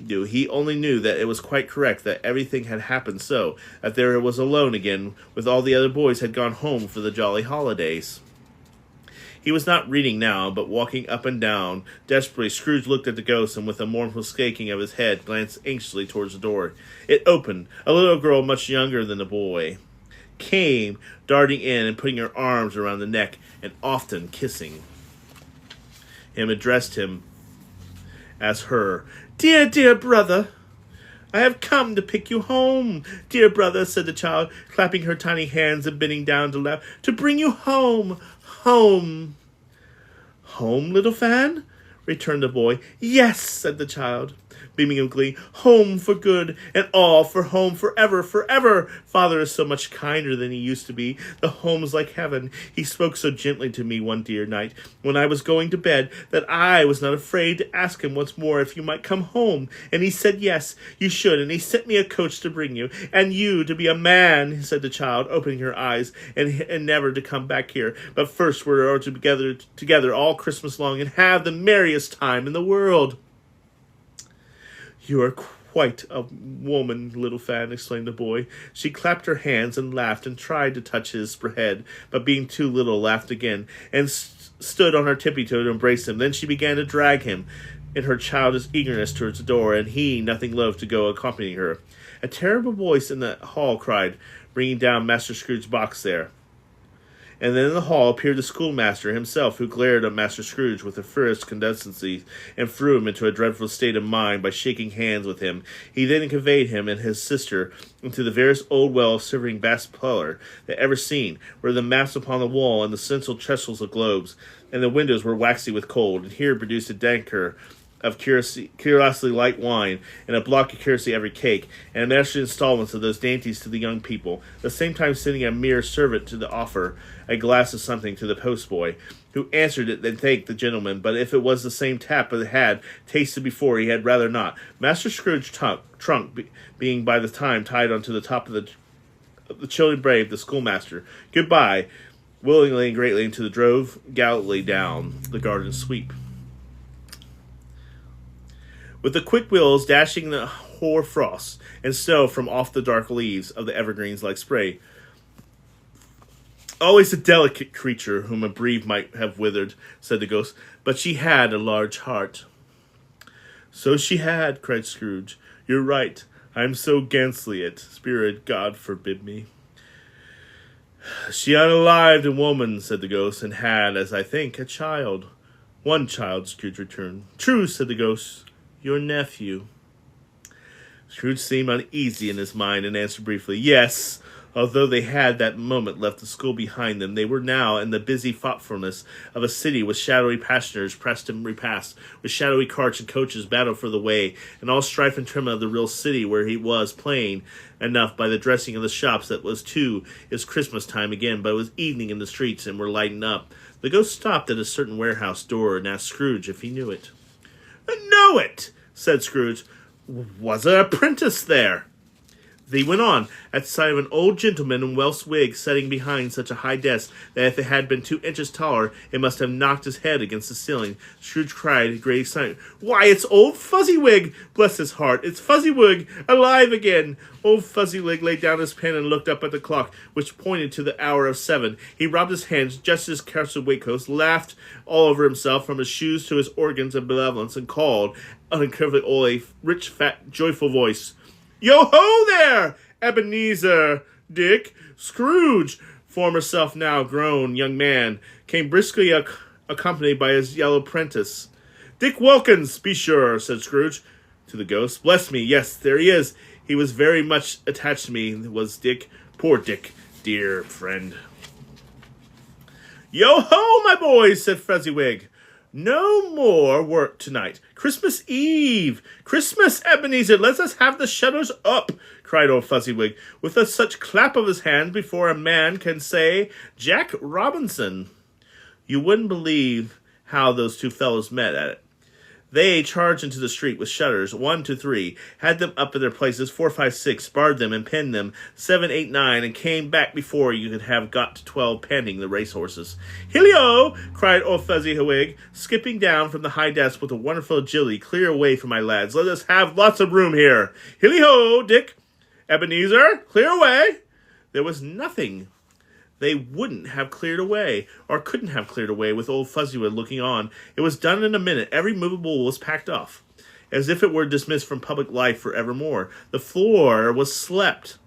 do. He only knew that it was quite correct, that everything had happened so, that there it was alone again, with all the other boys had gone home for the jolly holidays. He was not reading now, but walking up and down. Desperately, Scrooge looked at the ghost, and with a mournful shaking of his head, glanced anxiously towards the door. It opened. A little girl, much younger than the boy, came darting in and putting her arms around the neck, and often kissing him, addressed him as her "Dear, dear brother. I have come to pick you home, dear brother," said the child, clapping her tiny hands and bending down to laugh. "To bring you home, home." "Home, little Fan?" returned the boy. "Yes," said the child, beaming with glee. "Home for good, and all for home forever, forever. Father is so much kinder than he used to be. The home's like heaven. He spoke so gently to me one dear night, when I was going to bed, that I was not afraid to ask him once more if you might come home. And he said yes, you should, and he sent me a coach to bring you, and you to be a man," said the child, opening her eyes, "and never to come back here. But first we're all together all Christmas long, and have the merriest time in the world." "You are quite a woman, little Fan," exclaimed the boy. She clapped her hands and laughed, and tried to touch his head, but being too little, laughed again, and stood on her tippy-toe to embrace him. Then she began to drag him in her childish eagerness towards the door, and he, nothing loath to go, accompanying her. A terrible voice in the hall cried, bringing down Master Scrooge's box there. And then in the hall appeared the schoolmaster himself, who glared at Master Scrooge with the fierce condescency, and threw him into a dreadful state of mind by shaking hands with him. He then conveyed him and his sister into the various old well of silvering vast parlor that ever seen, where the maps upon the wall and the central trestles of globes, and the windows were waxy with cold, and here produced a danker of curiously light wine, and a block of curiously every cake, and administered installments of those dainties to the young people, at the same time sending a mere servant to offer a glass of something to the postboy, who answered it, then thanked the gentleman, but if it was the same tap as it had tasted before, he had rather not. Master Scrooge's trunk being by the time tied onto the top of the chilling brave, the schoolmaster, "Goodbye," willingly and greatly, into the drove gallantly down the garden sweep. With the quick wheels dashing the hoar frost and snow from off the dark leaves of the evergreens like spray. "Always a delicate creature whom a breeze might have withered," said the ghost, "but she had a large heart." "So she had," cried Scrooge. "You're right. I'm so gansly it. Spirit, God forbid me." She unalived a woman, said the ghost, and had, as I think, a child. One child, Scrooge returned. True, said the ghost. Your nephew. Scrooge seemed uneasy in his mind and answered briefly, yes. Although they had that moment left the school behind them, they were now in the busy thoughtfulness of a city with shadowy passengers pressed and repassed, with shadowy carts and coaches battle for the way, and all strife and tremor of the real city where he was plain enough by the dressing of the shops that was too is Christmas time again, but it was evening in the streets and were lighting up. The ghost stopped at a certain warehouse door and asked Scrooge if he knew it. Know it, said Scrooge. Was an apprentice there. They went on, at the sight of an old gentleman in Welsh wig sitting behind such a high desk that if it had been 2 inches taller, it must have knocked his head against the ceiling. Scrooge cried in great excitement, why, it's old Fuzzywig! Bless his heart, it's Fuzzywig, alive again! Old Fuzzywig laid down his pen and looked up at the clock, which pointed to the hour of 7. He rubbed his hands, adjusted his castle waistcoat, laughed all over himself, from his shoes to his organs of benevolence, and called, unequivocally, all a rich, fat, joyful voice, yo-ho there, Ebenezer, Dick. Scrooge, former self now grown young man, came briskly accompanied by his yellow apprentice. Dick Wilkins, be sure, said Scrooge to the ghost. Bless me, yes, there he is. He was very much attached to me, was Dick. Poor Dick, dear friend. Yo-ho, my boys, said Fezziwig. No more work tonight. Christmas Eve. Christmas, Ebenezer. Let us have the shutters up, cried old Fuzzywig, with a such clap of his hand before a man can say Jack Robinson. You wouldn't believe how those two fellows met at it. They charged into the street with shutters, 1, 2, 3, had them up in their places, 4, 5, 6, barred them and pinned them, 7, 8, 9, and came back before you could have got to 12, panting the racehorses. Hilly-o! Cried old Fuzzywig, skipping down from the high desk with a wonderful agility. Clear away from my lads. Let us have lots of room here. Hilly-ho, Dick. Ebenezer, clear away. There was nothing they wouldn't have cleared away, or couldn't have cleared away, with old Fuzzywig looking on. It was done in a minute. Every movable was packed off, as if it were dismissed from public life for evermore. The floor was swept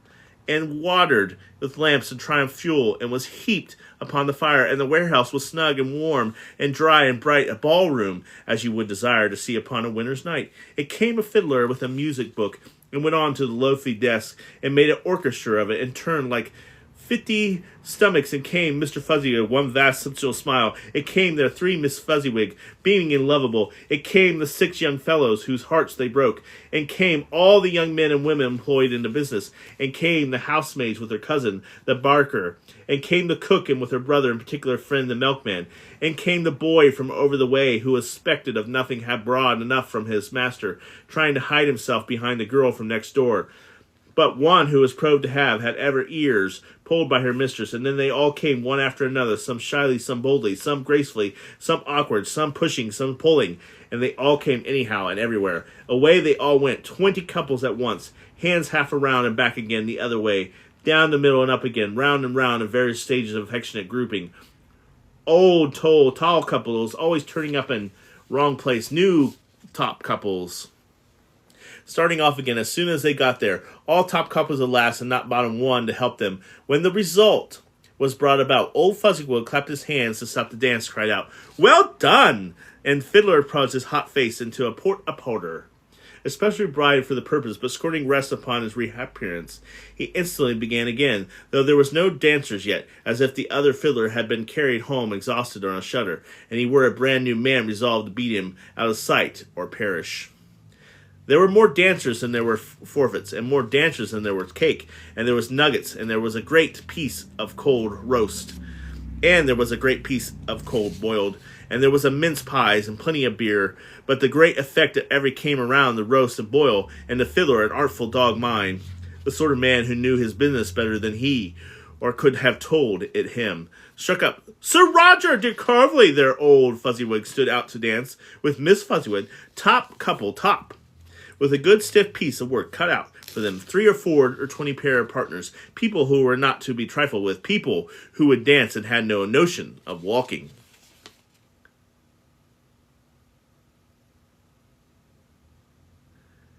and watered with lamps and triumph fuel, and was heaped upon the fire, and the warehouse was snug and warm and dry and bright, a ballroom, as you would desire to see upon a winter's night. It came a fiddler with a music book, and went on to the loafy desk, and made an orchestra of it, and turned like 50 stomachs, and came Mr. Fuzzywig, one vast sensual smile. It came their 3 Miss Fuzzywig, beaming and lovable. It came the 6 young fellows whose hearts they broke, and came all the young men and women employed in the business, and came the housemaids with their cousin, the barker, and came the cook and with her brother and particular friend, the milkman, and came the boy from over the way, who suspected of nothing had broad enough from his master, trying to hide himself behind the girl from next door. But one who was proved to have had ever ears pulled by her mistress, and then they all came one after another, some shyly, some boldly, some gracefully, some awkward, some pushing, some pulling, and they all came anyhow and everywhere. Away they all went, 20 couples at once, hands half around and back again the other way, down the middle and up again, round and round in various stages of affectionate grouping. Old, tall couples, always turning up in wrong place, new top couples starting off again as soon as they got there, all top couples at last and not bottom one to help them. When the result was brought about, old Fuzzywig clapped his hands to stop the dance, cried out, well done! And Fiddler plunged his hot face into a port-a-powder, especially bribed for the purpose, but squirting rest upon his reappearance. He instantly began again, though there was no dancers yet, as if the other fiddler had been carried home exhausted on a shutter, and he were a brand new man resolved to beat him out of sight or perish. There were more dancers than there were forfeits, and more dancers than there was cake, and there was nuggets, and there was a great piece of cold roast, and there was a great piece of cold boiled, and there was a mince pies and plenty of beer, but the great effect that ever came around the roast and boil, and the fiddler an artful dog mind, the sort of man who knew his business better than he, or could have told it him, struck up, Sir Roger de Coverley, their old Fuzzywig stood out to dance, with Miss Fuzzywig, top couple, top, with a good stiff piece of work cut out for them, 3 or 4 or 20 pair of partners, people who were not to be trifled with, people who would dance and had no notion of walking.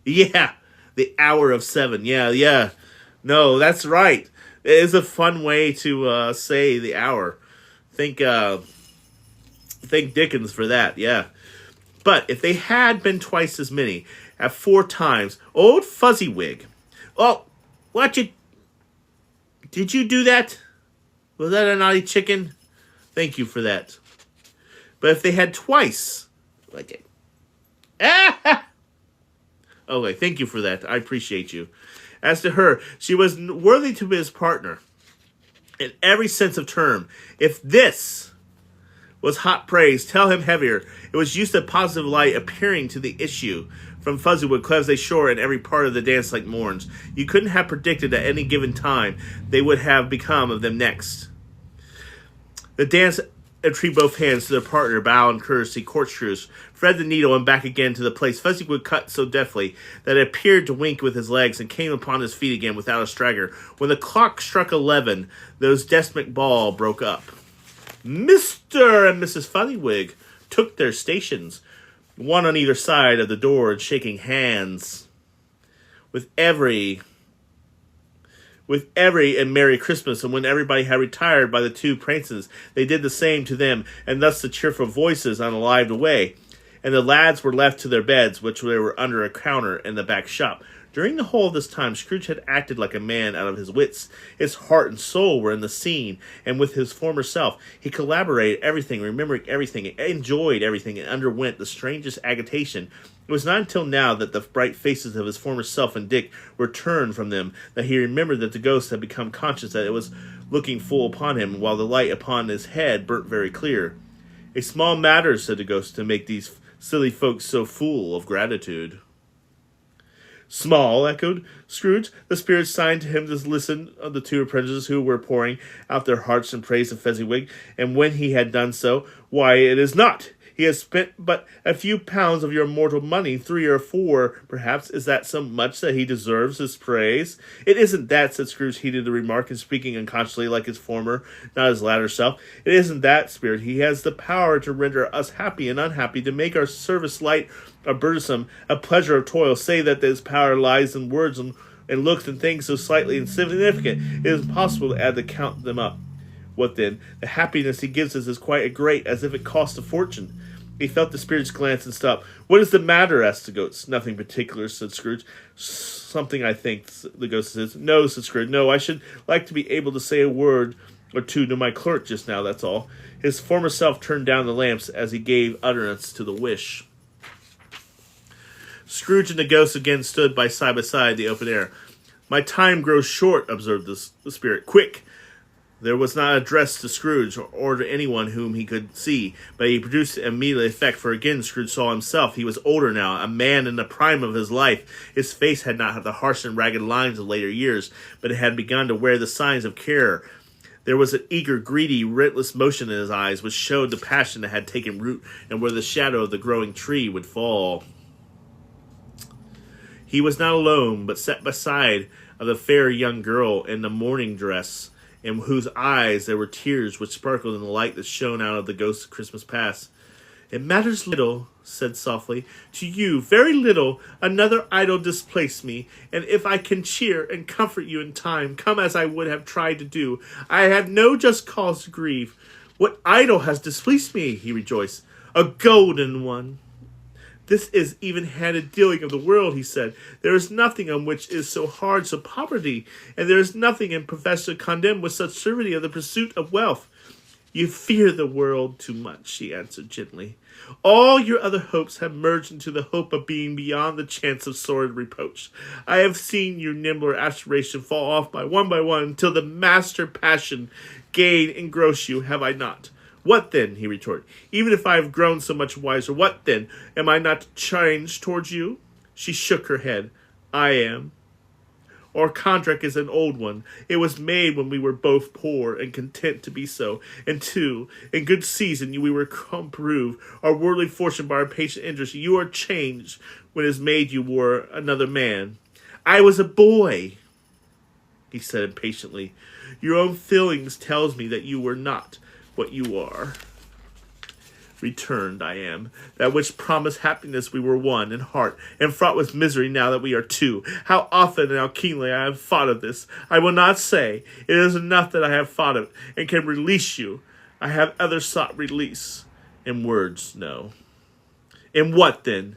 Yeah, the hour of 7, yeah. No, that's right. It is a fun way to say the hour. Thank Dickens for that, yeah. But if they had been twice as many, at 4 times, old Fuzzywig. Oh, what you... Did you do that? Was that a naughty chicken? Thank you for that. But if they had twice... Like, ah! Okay, thank you for that. I appreciate you. As to her, she was worthy to be his partner. In every sense of term. If this was hot praise, tell him heavier. It was used of positive light appearing to the issue from Fuzzywood, cleves they shore in every part of the dance like morns. You couldn't have predicted at any given time they would have become of them next. The dance entreat both hands to their partner, bow and courtesy, corkscrews, thread the needle and back again to the place Fuzzywood cut so deftly that it appeared to wink with his legs and came upon his feet again without a stagger. When the clock struck 11, those desperate ball broke up. Mr. and Mrs. Fuzzywig took their stations, one on either side of the door, and shaking hands with every and Merry Christmas. And when everybody had retired by the 2 prances, they did the same to them, and thus the cheerful voices unalived away, and the lads were left to their beds, which they were under a counter in the back shop. During the whole of this time, Scrooge had acted like a man out of his wits. His heart and soul were in the scene, and with his former self, he collaborated everything, remembering everything, enjoyed everything, and underwent the strangest agitation. It was not until now that the bright faces of his former self and Dick were turned from them that he remembered that the ghost had become conscious that it was looking full upon him, while the light upon his head burnt very clear. "A small matter," said the ghost, "to make these silly folks so full of gratitude." "Small," echoed Scrooge. The spirit signed to him to listen of the 2 apprentices who were pouring out their hearts in praise of Fezziwig, and when he had done so, "Why, it is not. He has spent but a few pounds of your mortal money, 3 or 4, perhaps. Is that so much that he deserves his praise?" "It isn't that," said Scrooge, heeded the remark, and speaking unconsciously like his former, not his latter self. "It isn't that, spirit. He has the power to render us happy and unhappy, to make our service light or burdensome, a pleasure or toil. Say that this power lies in words and looks and things so slightly insignificant, it is impossible to add to count them up. What then? The happiness he gives us is quite as great as if it cost a fortune." He felt the spirit's glance and stopped. "What is the matter?" asked the ghost. "Nothing particular," said Scrooge. "Something, I think," the ghost says. "No," said Scrooge. "No, I should like to be able to say a word or 2 to my clerk just now, that's all." His former self turned down the lamps as he gave utterance to the wish. Scrooge and the ghost again stood by side in the open air. "My time grows short," observed the spirit. "Quick!" There was not addressed to Scrooge or to anyone whom he could see, but he produced an immediate effect, for again Scrooge saw himself. He was older now, a man in the prime of his life. His face had not had the harsh and ragged lines of later years, but it had begun to wear the signs of care. There was an eager, greedy, relentless motion in his eyes, which showed the passion that had taken root, and where the shadow of the growing tree would fall. He was not alone, but sat beside of the fair young girl in the mourning dress, in whose eyes there were tears which sparkled in the light that shone out of the ghost of Christmas past. "It matters little," said softly, "to you, very little. Another idol displaced me, and if I can cheer and comfort you in time, come as I would have tried to do, I have no just cause to grieve." "What idol has displeased me?" he rejoiced. "A golden one." "This is even-handed dealing of the world," he said. "There is nothing on which is so hard, so poverty, and there is nothing in professor condemned with such servility of the pursuit of wealth." "You fear the world too much," she answered gently. "All your other hopes have merged into the hope of being beyond the chance of sordid reproach. I have seen your nimbler aspiration fall off by one, until the master passion gain engross you, have I not?" "What then?" he retorted. "Even if I have grown so much wiser, what then? Am I not changed towards you?" She shook her head. "I am. Our contract is an old one. It was made when we were both poor and content to be so. And too, in good season we were improve our worldly fortune by our patient interest. You are changed when it is made you were another man." "I was a boy," he said impatiently. "Your own feelings tells me that you were not what you are." returned I am. That which promised happiness we were one in heart, and fraught with misery now that we are two. How often and how keenly I have thought of this, I will not say. It is enough that I have thought of it, and can release you. I have ever sought release. In words, no. In what, then?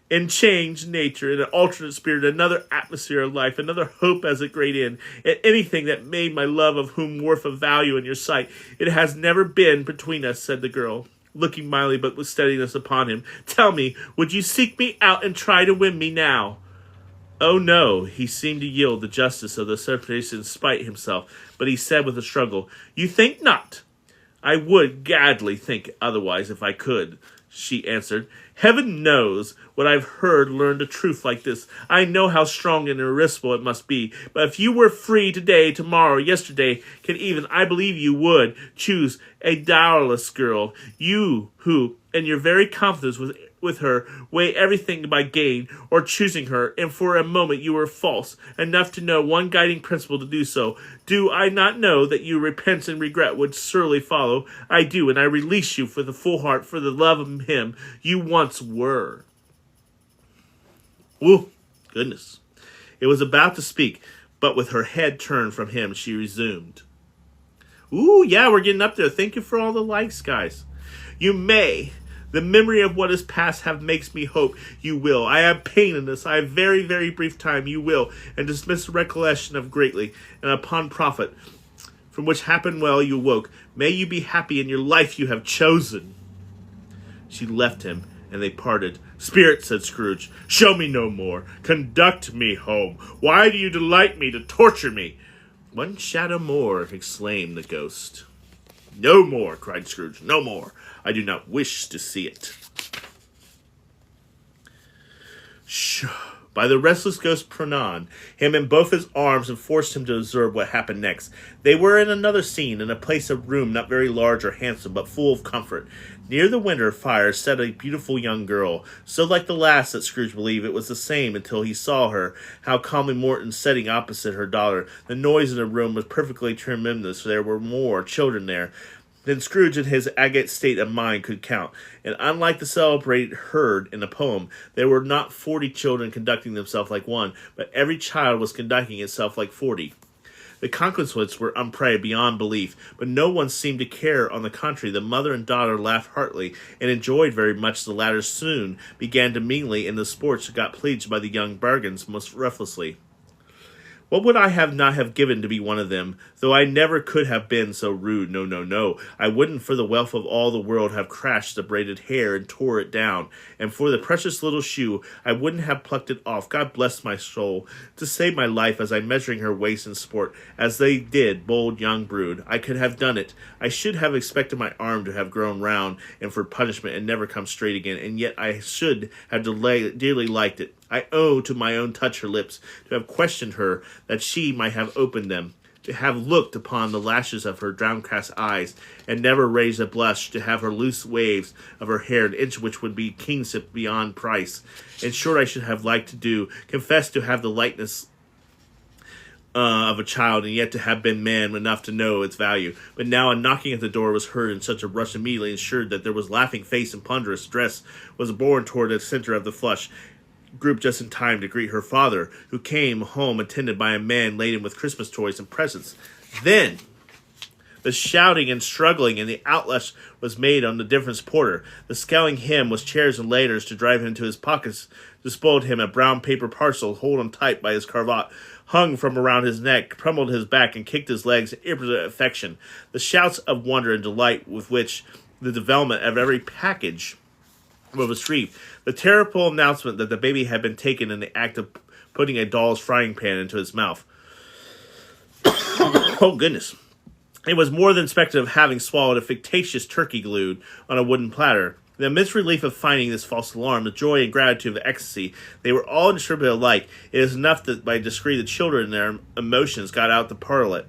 In changed nature, in an alternate spirit, another atmosphere of life, another hope as a great end, and anything that made my love of whom worth of value in your sight. It has never been between us, said the girl, looking mildly but with steadiness upon him. Tell me, would you seek me out and try to win me now? Oh, no, he seemed to yield the justice of the situation despite himself, but he said with a struggle, You think not? I would gladly think otherwise if I could, she answered. Heaven knows what I've learned a truth like this. I know how strong and irresistible it must be. But if you were free today, tomorrow, yesterday, can even, I believe you would, choose a dowerless girl. You who, in your very confidence with her, weigh everything by gain, or choosing her, and for a moment you were false, enough to know one guiding principle to do so. Do I not know that you repent and regret would surely follow? I do, and I release you for the full heart, for the love of him you once were. Ooh, goodness. It was about to speak, but with her head turned from him, she resumed. Ooh, yeah, we're getting up there. Thank you for all the likes, guys. You may. The memory of what is past makes me hope you will. I have pain in this. I have very, very brief time. You will. And dismiss the recollection of greatly. And upon profit, from which happened well you woke. May you be happy in your life you have chosen. She left him, and they parted. Spirit, said Scrooge, show me no more. Conduct me home. Why do you delight me to torture me? One shadow more, exclaimed the ghost. No more, cried Scrooge. No more. I do not wish to see it. Shh. By the restless ghost Pranan, him in both his arms, and forced him to observe what happened next. They were in another scene, in a place of room not very large or handsome, but full of comfort. Near the winter fire sat a beautiful young girl, so like the last that Scrooge believed it was the same until he saw her, how calmly Morton sitting opposite her daughter. The noise in the room was perfectly tremendous. There were more children there than Scrooge in his agate state of mind could count, and unlike the celebrated herd in the poem, there were not 40 children conducting themselves like one, but every child was conducting itself like 40. The consequences were unpraised beyond belief, but no one seemed to care. On the contrary, the mother and daughter laughed heartily, and enjoyed very much. The latter soon began to mingle in the sports, and got pleased by the young bargains most ruthlessly. What would I not have given to be one of them, though I never could have been so rude? No, no, no. I wouldn't for the wealth of all the world have crashed the braided hair and tore it down, and for the precious little shoe I wouldn't have plucked it off. God bless my soul, to save my life as I measuring her waist in sport, as they did, bold young brood. I could have done it. I should have expected my arm to have grown round, and for punishment, and never come straight again, and yet I should have dearly liked it. I owe to my own touch her lips, to have questioned her, that she might have opened them, to have looked upon the lashes of her downcast eyes, and never raised a blush, to have her loose waves of her hair, an inch which would be kingship beyond price. In short, I should have liked to do, confess to have the lightness of a child, and yet to have been man enough to know its value. But now a knocking at the door was heard, and such a rush immediately ensured that there was laughing face and ponderous dress was borne toward the center of the flush, group just in time to greet her father, who came home attended by a man laden with Christmas toys and presents. Then the shouting and struggling and the outlash was made on the difference porter. The scaling him with chairs and ladders to drive him to his pockets, despoiled him a brown paper parcel, hold him tight by his cravat, hung from around his neck, pummeled his back, and kicked his legs in impotent affection. The shouts of wonder and delight with which the development of every package was received, the terrible announcement that the baby had been taken in the act of putting a doll's frying pan into his mouth. Oh, goodness. It was more than expected of having swallowed a fictitious turkey glued on a wooden platter. The immense relief of finding this false alarm, the joy and gratitude of the ecstasy, they were all distributed alike. It is enough that by degree the children in their emotions got out the parlet.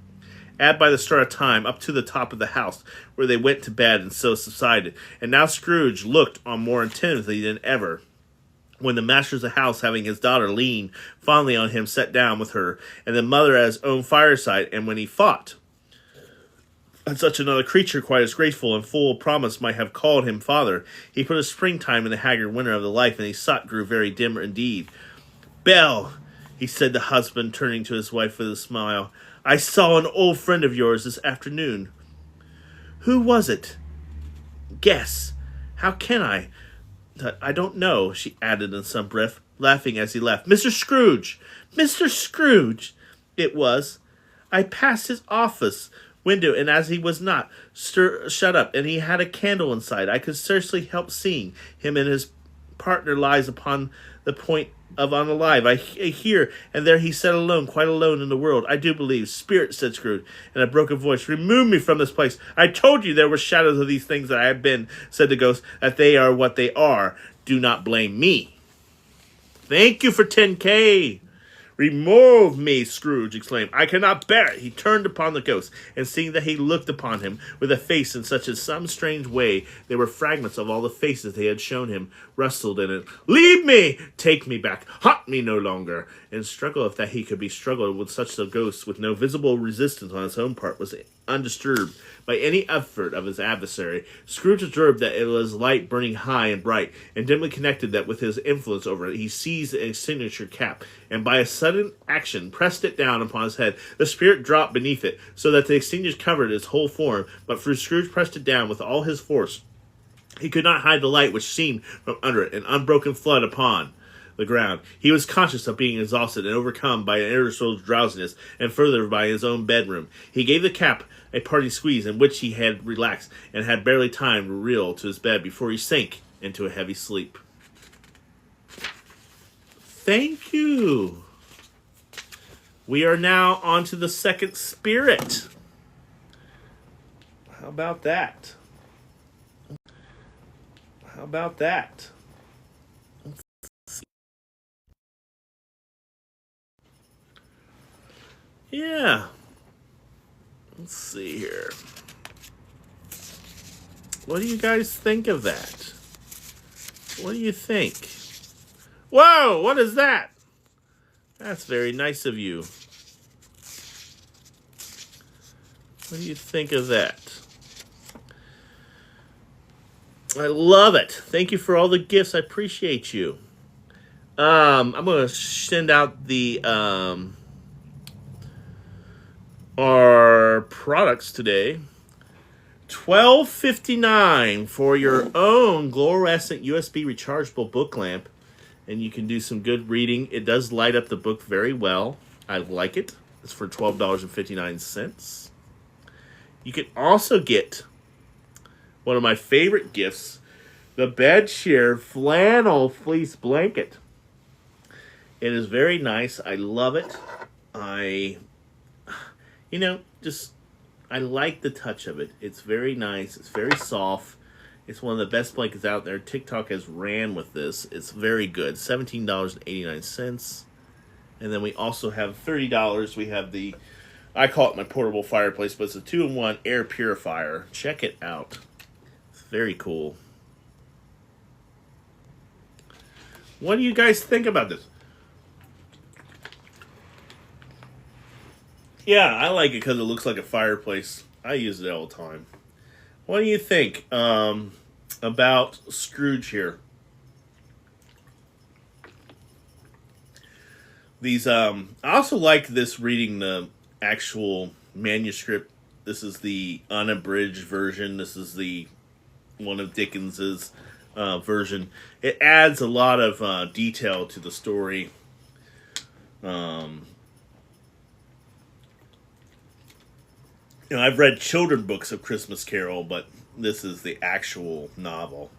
Add by the start of time up to the top of the house, where they went to bed and so subsided. And now Scrooge looked on more attentively than ever, when the master of the house, having his daughter lean fondly on him, sat down with her, and the mother at his own fireside, and when he thought And such another creature, quite as graceful and full of promise, might have called him father. He put a springtime in the haggard winter of the life, and he sought grew very dim indeed. Belle, he said to husband, turning to his wife with a smile, I saw an old friend of yours this afternoon. Who was it? Guess. How can I? I don't know, she added in some breath, laughing as he left. Mr. Scrooge! Mr. Scrooge! It was. I passed his office window, and as he was not shut up, and he had a candle inside, I could scarcely help seeing him, and his partner lies upon the point of unalive. I hear, and there he sat alone, quite alone in the world. I do believe. Spirit, said Scrooge, in a broken voice, remove me from this place. I told you there were shadows of these things that I have been, said the ghost, that they are what they are. Do not blame me. Thank you for 10K. Remove me, Scrooge exclaimed. I cannot bear it. He turned upon the ghost, and seeing that he looked upon him with a face in such as some strange way, there were fragments of all the faces they had shown him, rustled in it. Leave me! Take me back! Haunt me no longer! And struggle if that he could be struggled with such a ghost, with no visible resistance on his own part, was undisturbed by any effort of his adversary. Scrooge observed that it was light burning high and bright, and dimly connected that with his influence over it, he seized a signature cap, and by a sudden action pressed it down upon his head. The spirit dropped beneath it, so that the extinguisher covered his whole form, but for Scrooge pressed it down with all his force. He could not hide the light which seemed from under it, an unbroken flood upon the ground. He was conscious of being exhausted and overcome by an irresistible drowsiness, and further by his own bedroom. He gave the cap a parting squeeze, in which he had relaxed, and had barely time to reel to his bed before he sank into a heavy sleep. Thank you. We are now on to the second spirit. How about that? How about that? Yeah. Let's see here. What do you guys think of that? What do you think? Whoa, what is that? That's very nice of you. What do you think of that? I love it. Thank you for all the gifts. I appreciate you. I'm going to send out the our products today. $12.59 for your own fluorescent USB rechargeable book lamp, and you can do some good reading. It does light up the book very well. I like it. It's for $12.59. You can also get one of my favorite gifts, the Bedshear flannel fleece blanket. It is very nice. I love it. I like the touch of it. It's very nice. It's very soft. It's one of the best blankets out there. TikTok has ran with this. It's very good. $17.89. And then we also have $30. We have I call it my portable fireplace, but it's a 2-in-1 air purifier. Check it out. It's very cool. What do you guys think about this? Yeah, I like it because it looks like a fireplace. I use it all the time. What do you think about Scrooge here? I also like this, reading the actual manuscript. This is the unabridged version. This is the one of Dickens's version. It adds a lot of detail to the story. I've read children books of Christmas Carol, but this is the actual novel.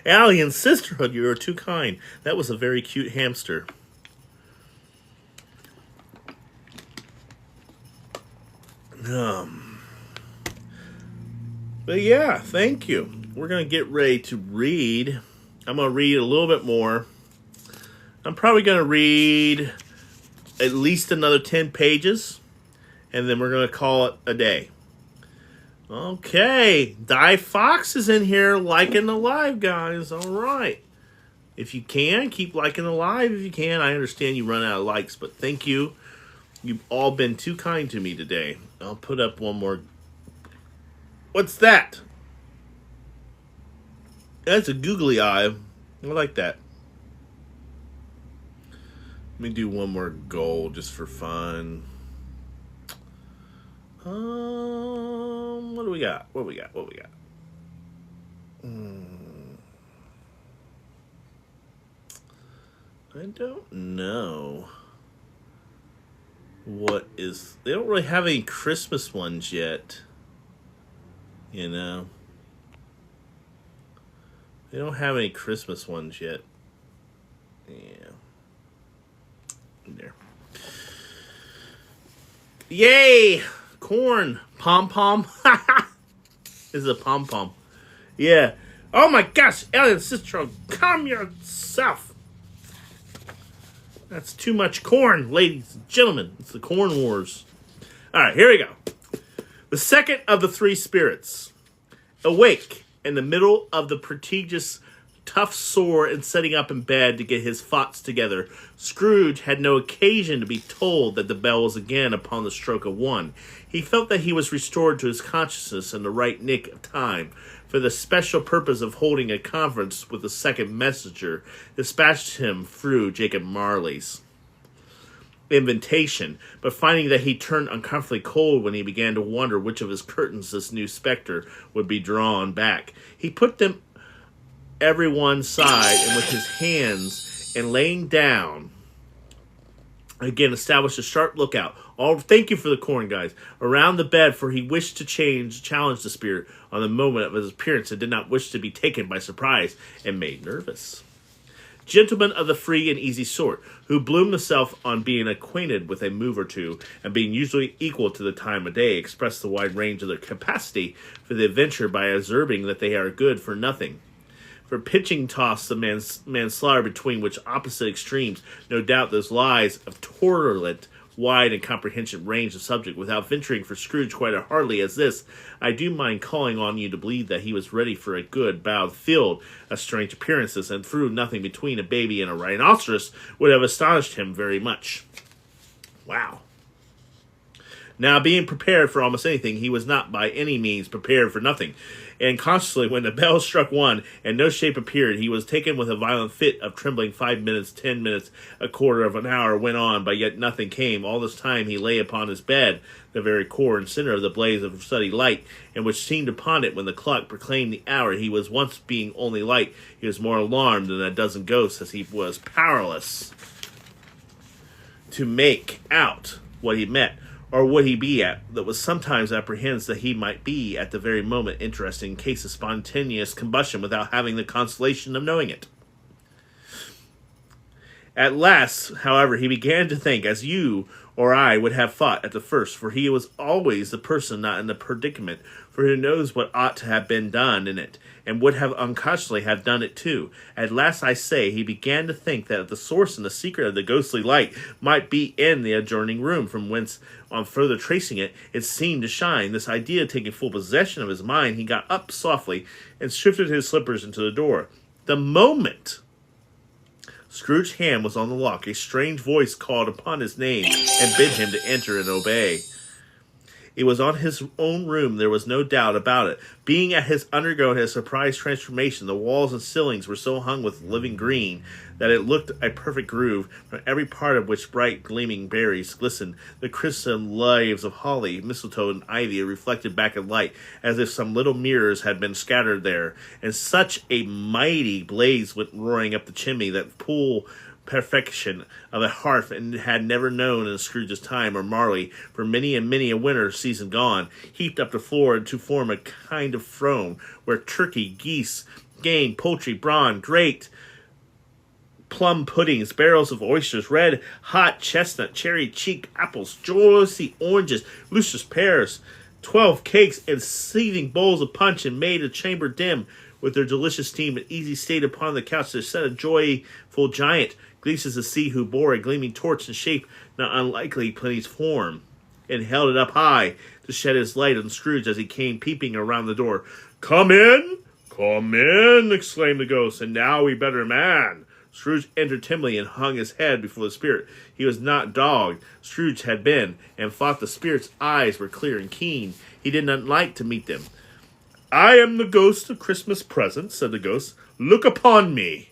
Alien Sisterhood, you are too kind. That was a very cute hamster. But yeah, thank you. We're going to get ready to read. I'm going to read a little bit more. I'm probably going to read at least another 10 pages, and then we're going to call it a day. Okay, Di Fox is in here liking the live, guys. All right. If you can, keep liking the live if you can. I understand you run out of likes, but thank you. You've all been too kind to me today. I'll put up one more. What's that? That's a googly eye. I like that. Let me do one more gold just for fun. What do we got? What do we got? I don't know. What is... They don't really have any Christmas ones yet. You know? They don't have any Christmas ones yet. Yeah. There. Yay! Corn. Pom-pom. This is a pom-pom. Yeah. Oh my gosh, Elliot Citro, calm yourself. That's too much corn, ladies and gentlemen. It's the Corn Wars. Alright, here we go. The second of the three spirits. Awake in the middle of the prodigious tough sore and setting up in bed to get his thoughts together, Scrooge had no occasion to be told that the bell was again upon the stroke of 1. He felt that he was restored to his consciousness in the right nick of time, for the special purpose of holding a conference with the second messenger dispatched him through Jacob Marley's invitation, but finding that he turned uncomfortably cold when he began to wonder which of his curtains this new spectre would be drawn back, he put them every one side, and with his hands, and laying down, again established a sharp lookout. Thank you for the corn, guys. Around the bed, for he wished to challenge the spirit on the moment of his appearance, and did not wish to be taken by surprise and made nervous. Gentlemen of the free and easy sort, who bloom themselves on being acquainted with a move or two, and being usually equal to the time of day, express the wide range of their capacity for the adventure by observing that they are good for nothing. For pitching toss the manslaughter between which opposite extremes, no doubt those lies of tolerant, wide and comprehensive range of subject, without venturing for Scrooge quite as hardly as this, I do mind calling on you to believe that he was ready for a good bowed field of strange appearances, and through nothing between a baby and a rhinoceros would have astonished him very much. Wow. Now, being prepared for almost anything, he was not by any means prepared for nothing. And consciously, when the bell struck 1, and no shape appeared, he was taken with a violent fit of trembling. 5 minutes, 10 minutes, a quarter of an hour went on, but yet nothing came. All this time he lay upon his bed, the very core and center of the blaze of steady light, and which seemed upon it when the clock proclaimed the hour. He was once being only light. He was more alarmed than a dozen ghosts, as he was powerless to make out what he met, or would he be at, that was sometimes apprehends that he might be at the very moment interested in case of spontaneous combustion without having the consolation of knowing it. At last, however, he began to think as you or I would have thought at the first, for he was always the person not in the predicament, for who knows what ought to have been done in it, and would have unconsciously have done it too. At last, I say, he began to think that the source and the secret of the ghostly light might be in the adjoining room, from whence, on further tracing it, it seemed to shine. This idea taking full possession of his mind, he got up softly and shifted his slippers into the door. The moment Scrooge's hand was on the lock, a strange voice called upon his name and bid him to enter and obey. It was on his own room, there was no doubt about it. Being at his undergoing a surprise transformation, the walls and ceilings were so hung with living green that it looked a perfect groove, from every part of which bright gleaming berries glistened. The crimson leaves of holly, mistletoe, and ivy reflected back in light, as if some little mirrors had been scattered there. And such a mighty blaze went roaring up the chimney that full perfection of a hearth and had never known in Scrooge's time or Marley, for many and many a winter season gone, heaped up the floor to form a kind of throne, where turkey, geese, game, poultry, brawn, great plum puddings, barrels of oysters, red hot chestnut, cherry cheek apples, juicy oranges, luscious pears, 12 cakes, and seething bowls of punch, and made a chamber dim with their delicious steam, and easy stayed upon the couch. There sat a joyful giant, Glees as the sea, who bore a gleaming torch in shape not unlikely Pliny's form, and held it up high to shed his light on Scrooge as he came peeping around the door. "Come in! Come in!" exclaimed the ghost. "And now we better man. Scrooge entered timidly and hung his head before the spirit. He was not dogged. Scrooge had been, and thought the spirit's eyes were clear and keen. He did not like to meet them. "I am the ghost of Christmas presents," said the ghost. "Look upon me."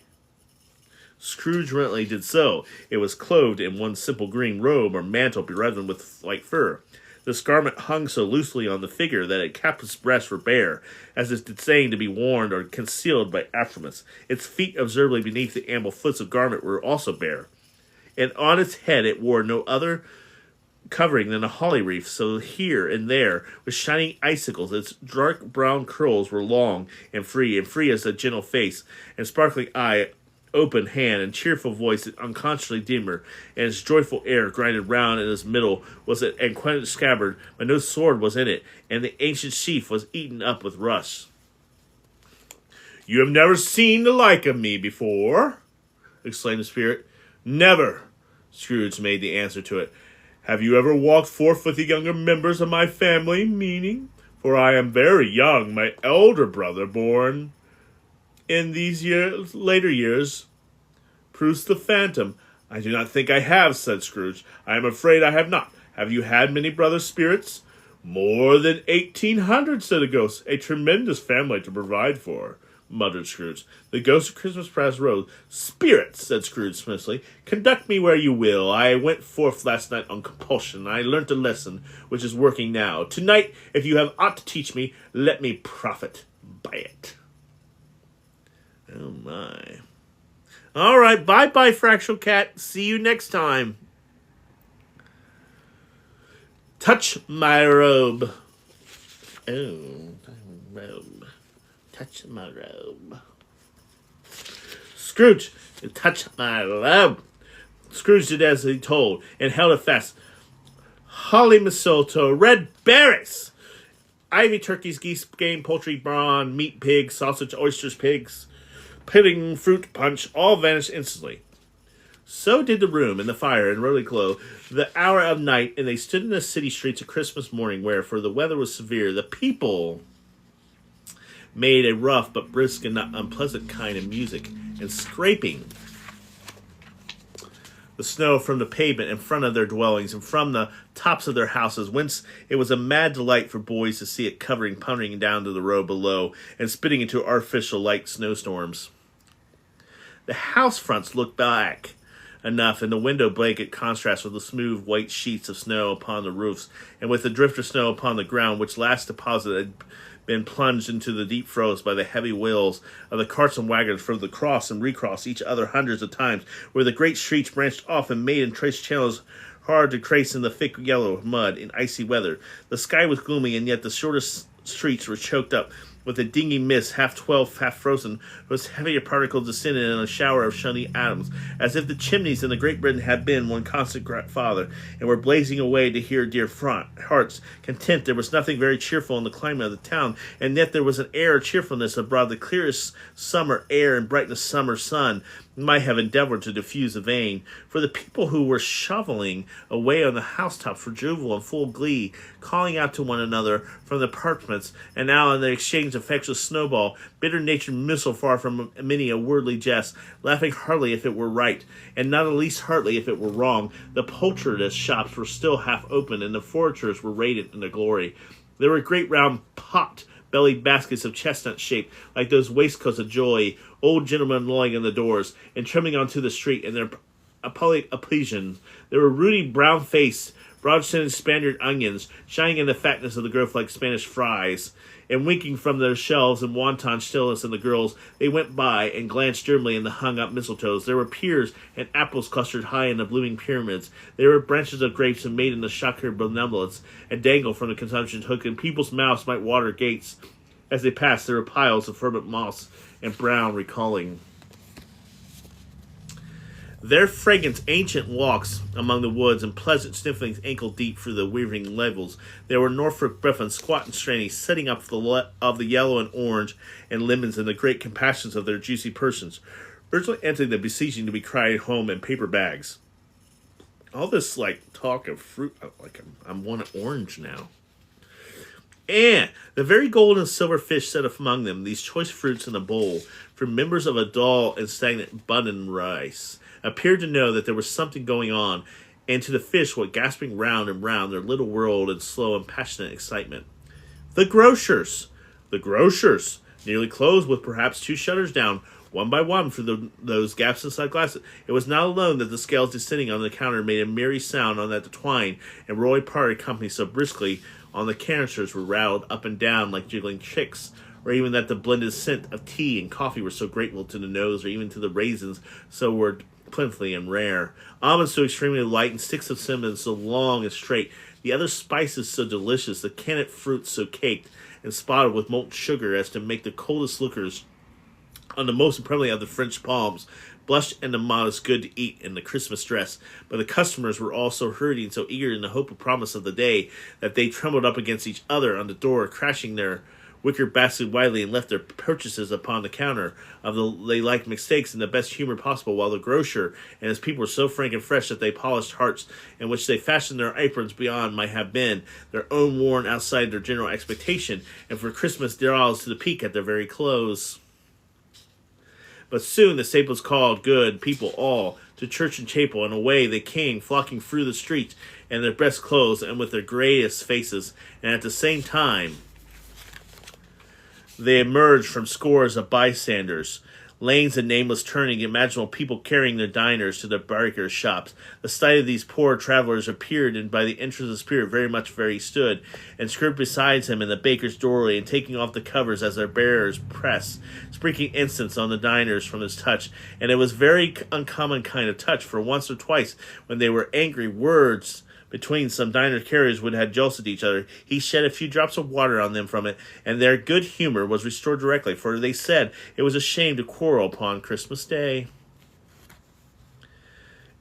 Scrooge readily did so. It was clothed in one simple green robe or mantle bedizened with white fur. This garment hung so loosely on the figure that it kept its breasts were bare, as if saying to be worn or concealed by accoutrements. Its feet observably beneath the ample foots of garment were also bare, and on its head it wore no other covering than a holly wreath, so here and there with shining icicles. Its dark brown curls were long and free as a gentle face, and sparkling eye, open hand, and cheerful voice unconsciously dimmer, and its joyful air grinded round in its middle was an antiquated scabbard, but no sword was in it, and the ancient sheath was eaten up with rust. "You have never seen the like of me before," exclaimed the spirit. "Never," Scrooge made the answer to it. "Have you ever walked forth with the younger members of my family, meaning? For I am very young, my elder brother born in these later years. Proves the phantom. "I do not think I have," said Scrooge. "I am afraid I have not. Have you had many brother spirits?" "More than 1,800, said the ghost. "A tremendous family to provide for," muttered Scrooge. The ghost of Christmas past rose. "Spirits," said Scrooge smoothly, "conduct me where you will. I went forth last night on compulsion. I learnt a lesson which is working now. Tonight, if you have aught to teach me, let me profit by it." Oh my. All right, bye-bye, Fractal Cat. See you next time. Touch my robe. Oh, robe. Touch my robe. Scrooge, touch my robe. Scrooge did as he told, and held it fast. Holly mistletoe, red berries, ivy, turkeys, geese, game, poultry, brawn, meat, pigs, sausage, oysters, pigs, pudding, fruit, punch, all vanished instantly. So did the room and the fire and ruddy glow, the hour of night, and they stood in the city streets a Christmas morning where, for the weather was severe, the people made a rough but brisk and not unpleasant kind of music, and scraping the snow from the pavement in front of their dwellings and from the tops of their houses, whence it was a mad delight for boys to see it puttering down to the road below and spitting into artificial light snowstorms. The house fronts looked back enough, and the window blanket contrast with the smooth white sheets of snow upon the roofs, and with the drift of snow upon the ground, which last deposit had been plunged into the deep froze by the heavy wheels of the carts and wagons for the cross and recross each other hundreds of times, where the great streets branched off and made and traced channels hard to trace in the thick yellow mud in icy weather. The sky was gloomy, and yet the shortest streets were choked up with a dingy mist, half 12, half frozen, whose heavier particles descended in a shower of shiny atoms, as if the chimneys in the Great Britain had been one constant father, and were blazing away to hear dear hearts content. There was nothing very cheerful in the climate of the town, and yet there was an air of cheerfulness abroad. The clearest summer air and brightest summer sun might have endeavored to diffuse the vein, for the people who were shoveling away on the housetops were jovial and full of glee, calling out to one another from the apartments, and now in the exchange of infectious snowball, bitter-natured missile far from many a wordly jest, laughing heartily if it were right, and not the least heartily if it were wrong. The poulterers' shops were still half open, and the foragers were radiant in their glory. There were great round pot-bellied baskets of chestnut shape, like those waistcoats of joy, old gentlemen lolling in the doors, and trimming onto the street in their applications. There were ruddy, brown-faced, broad-scented Spaniard onions, shining in the fatness of the growth like Spanish fries, and winking from their shelves in wanton stillness in the girls. They went by and glanced grimly in the hung-up mistletoes. There were pears and apples clustered high in the blooming pyramids. There were branches of grapes and made in the shocker benevolence, and dangled from the consumption hook, and people's mouths might water gates. As they passed, there were piles of ferment moss and brown recalling their fragrant ancient walks among the woods, and pleasant sniffings ankle-deep through the weaving levels. There were Norfolk griffins, squat and strainy, setting up of the yellow and orange and lemons in the great compassions of their juicy persons, urgently entering the beseeching to be cried home in paper bags. All this, talk of fruit, I want an orange now. And The very gold and silver fish set among them, these choice fruits in a bowl, for members of a dull and stagnant bun rice, appeared to know that there was something going on, and to the fish went gasping round and round their little world in slow and passionate excitement. The grocers! The grocers! Nearly closed, with perhaps 2 shutters down, one by one, through those gaps inside glasses. It was not alone that the scales descending on the counter made a merry sound on that the twine and Roy parted company so briskly on the canisters were rattled up and down like jiggling chicks, or even that the blended scent of tea and coffee were so grateful to the nose, or even to the raisins so were plentifully and rare. Almonds so extremely light, and sticks of cinnamon so long and straight, the other spices so delicious, the canned fruits so caked and spotted with molten sugar as to make the coldest lookers on the most prevalent of the French palms blushed and the modest good to eat in the Christmas dress, but the customers were all so hurried and so eager in the hope and promise of the day that they trembled up against each other on the door, crashing their wicker baskets widely, and left their purchases upon the counter of they liked mistakes in the best humor possible, while the grocer and his people were so frank and fresh that they polished hearts in which they fashioned their aprons beyond might have been their own worn outside their general expectation, and for Christmas dolls to the peak at their very clothes. But soon the Staples called good people all to church and chapel, and away they came, flocking through the streets in their best clothes and with their grayest faces, and at the same time they emerged from scores of bystanders, lanes and nameless turning, imaginable people carrying their diners to the bakers' shops. The sight of these poor travelers appeared, and by the entrance of the Spirit very much where he stood, and Scrooge beside him in the baker's doorway, and taking off the covers as their bearers pressed, sprinkling incense on the diners from his touch. And it was very uncommon kind of touch, for once or twice, when they were angry, words between some diner carriers would have jostled each other, he shed a few drops of water on them from it, and their good humor was restored directly, for they said it was a shame to quarrel upon Christmas Day.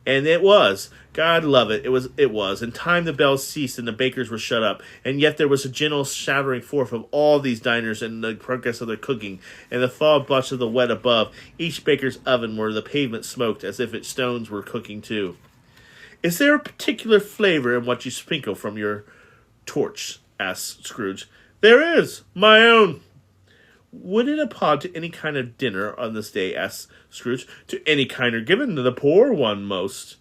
And it was. God love it. It was. In time the bells ceased and the bakers were shut up, and yet there was a gentle shattering forth of all these diners and the progress of their cooking, and the fog blotch of the wet above each baker's oven where the pavement smoked as if its stones were cooking too. Is there a particular flavor in what you sprinkle from your torch? Asked Scrooge. There is. My own. Would it apply to any kind of dinner on this day? Asked Scrooge. To any kind are given to the poor one most.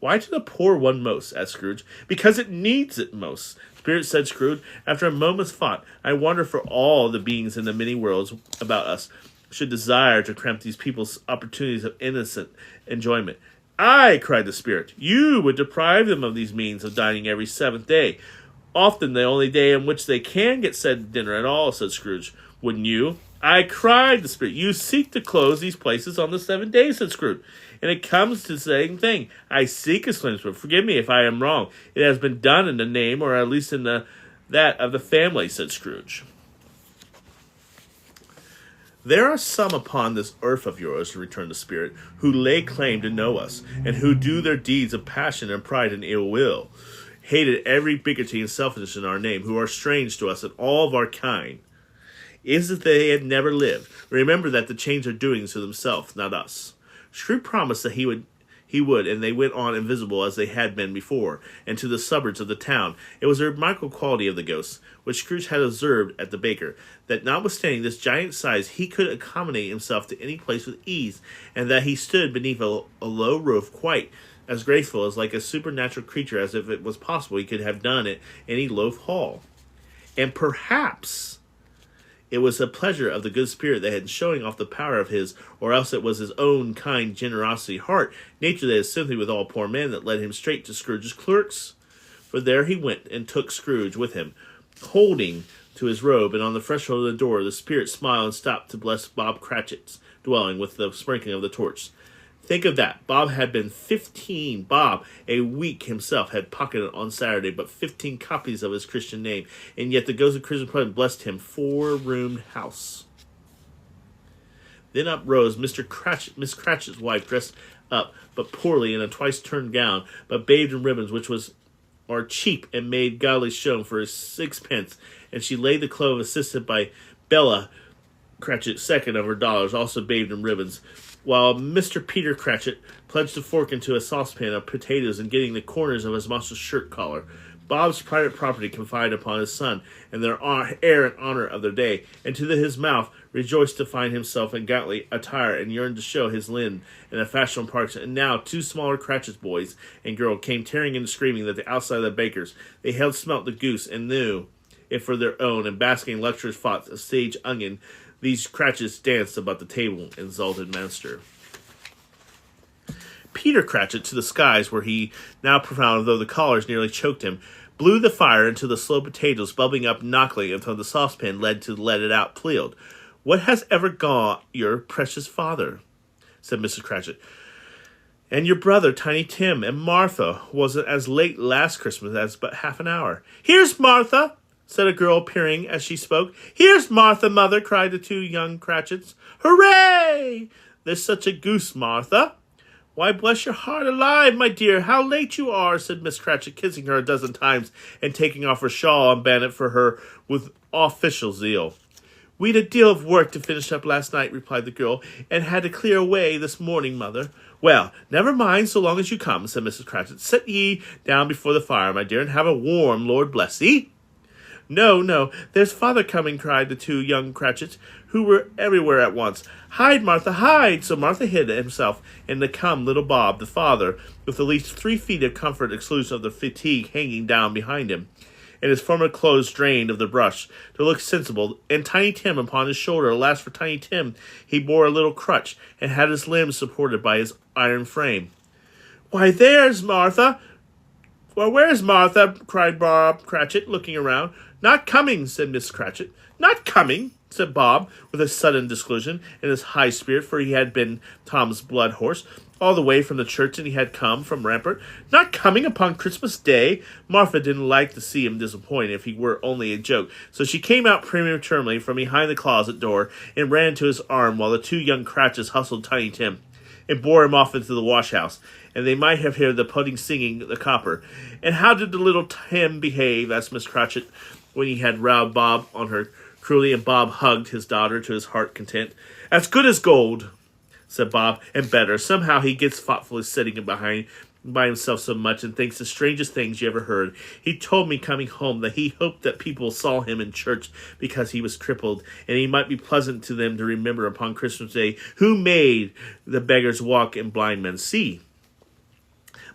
Why to the poor one most? Asked Scrooge. Because it needs it most. Spirit, said Scrooge, after a moment's thought, I wonder for all the beings in the many worlds about us should desire to cramp these people's opportunities of innocent enjoyment. Aye, cried the Spirit, you would deprive them of these means of dining every 7th day, often the only day in which they can get said dinner at all, said Scrooge. Wouldn't you? I cried the Spirit. You seek to close these places on the 7th day, said Scrooge. And it comes to the same thing. I seek, exclaimed Scrooge. Forgive me if I am wrong. It has been done in the name, or at least in that of the family, said Scrooge. There are some upon this earth of yours, returned the Spirit, who lay claim to know us, and who do their deeds of passion and pride and ill will, hated every bigotry and selfishness in our name, who are strange to us and all of our kind. Is that they had never lived. Remember that the change are doings to themselves, not us. Scrooge promised that he would, and they went on invisible as they had been before, and to the suburbs of the town. It was a remarkable quality of the ghosts, which Scrooge had observed at the baker, that notwithstanding this giant size, he could accommodate himself to any place with ease, and that he stood beneath a low roof quite as graceful as like a supernatural creature as if it was possible he could have done it in any loaf hall. And perhaps it was the pleasure of the good Spirit that had showing off the power of his, or else it was his own kind generosity heart, nature that is sympathy with all poor men, that led him straight to Scrooge's clerks. For there he went, and took Scrooge with him, holding to his robe, and on the threshold of the door the Spirit smiled and stopped to bless Bob Cratchit's dwelling with the sprinkling of the torch. Think of that. Bob had been 15. Bob, a week himself, had pocketed on Saturday but 15 copies of his Christian name, and yet the ghost of Christmas present blessed him 4-roomed house. Then up rose Miss Cratchit's wife, dressed up but poorly in a twice-turned gown, but bathed in ribbons, which are cheap and made godly shown for 6 pence, and she laid the clove, assisted by Bella Cratchit, second of her daughters, also bathed in ribbons, while Mr. Peter Cratchit plunged a fork into a saucepan of potatoes and getting the corners of his monstrous shirt collar. Bob's private property confided upon his son, and their heir and honor of their day, and to his mouth rejoiced to find himself in gallantly attired, and yearned to show his linen in the fashionable parks. And now 2 smaller Cratchit's boys and girl came tearing and screaming that the outside of the baker's. They had smelt the goose, and knew it for their own, and basking in luxurious thoughts of sage onion, these Cratchits danced about the table, exalted master. Peter Cratchit, to the skies where he now profound, though the collars nearly choked him, blew the fire into the slow potatoes, bubbling up knockily until the saucepan led to let it out peeled. "What has ever got your precious father?" said Mrs. Cratchit. "And your brother, Tiny Tim, and Martha wasn't as late last Christmas as but half an hour." "Here's Martha!" said a girl, appearing as she spoke. "Here's Martha, mother!" cried the 2 young Cratchits. "Hooray! There's such a goose, Martha!" "Why, bless your heart alive, my dear, how late you are," said Miss Cratchit, kissing her a dozen times and taking off her shawl and bandit for her with official zeal. "We'd a deal of work to finish up last night," replied the girl, "and had to clear away this morning, mother." "Well, never mind so long as you come," said Mrs. Cratchit. "Sit ye down before the fire, my dear, and have a warm, Lord bless ye." "No, no, there's father coming," cried the 2 young Cratchits, who were everywhere at once. "Hide, Martha, hide!" So Martha hid himself in the come little Bob, the father, with at least 3 feet of comfort exclusive of the fatigue hanging down behind him, and his former clothes drained of the brush, to look sensible, and Tiny Tim upon his shoulder. Alas for Tiny Tim, he bore a little crutch, and had his limbs supported by his iron frame. "Why, there's Martha!" "Well, where's Martha?" cried Bob Cratchit, looking around. "Not coming," said Miss Cratchit. "Not coming," said Bob, with a sudden disclusion in his high spirit, for he had been Tom's blood horse all the way from the church, and he had come from Rampart. "Not coming upon Christmas Day?" Martha didn't like to see him disappointed if he were only a joke, so she came out prematurely from behind the closet door and ran to his arm, while the 2 young Cratchits hustled Tiny Tim and bore him off into the wash-house, and they might have heard the pudding singing the copper. "And how did the little Tim behave?" asked Miss Cratchit, when he had riled Bob on her cruelly, and Bob hugged his daughter to his heart's content. "As good as gold," said Bob, "and better. Somehow he gets thoughtfully sitting behind by himself so much, and thinks the strangest things you ever heard. He told me coming home that he hoped that people saw him in church because he was crippled, and he might be pleasant to them to remember upon Christmas Day who made the beggars walk and blind men see."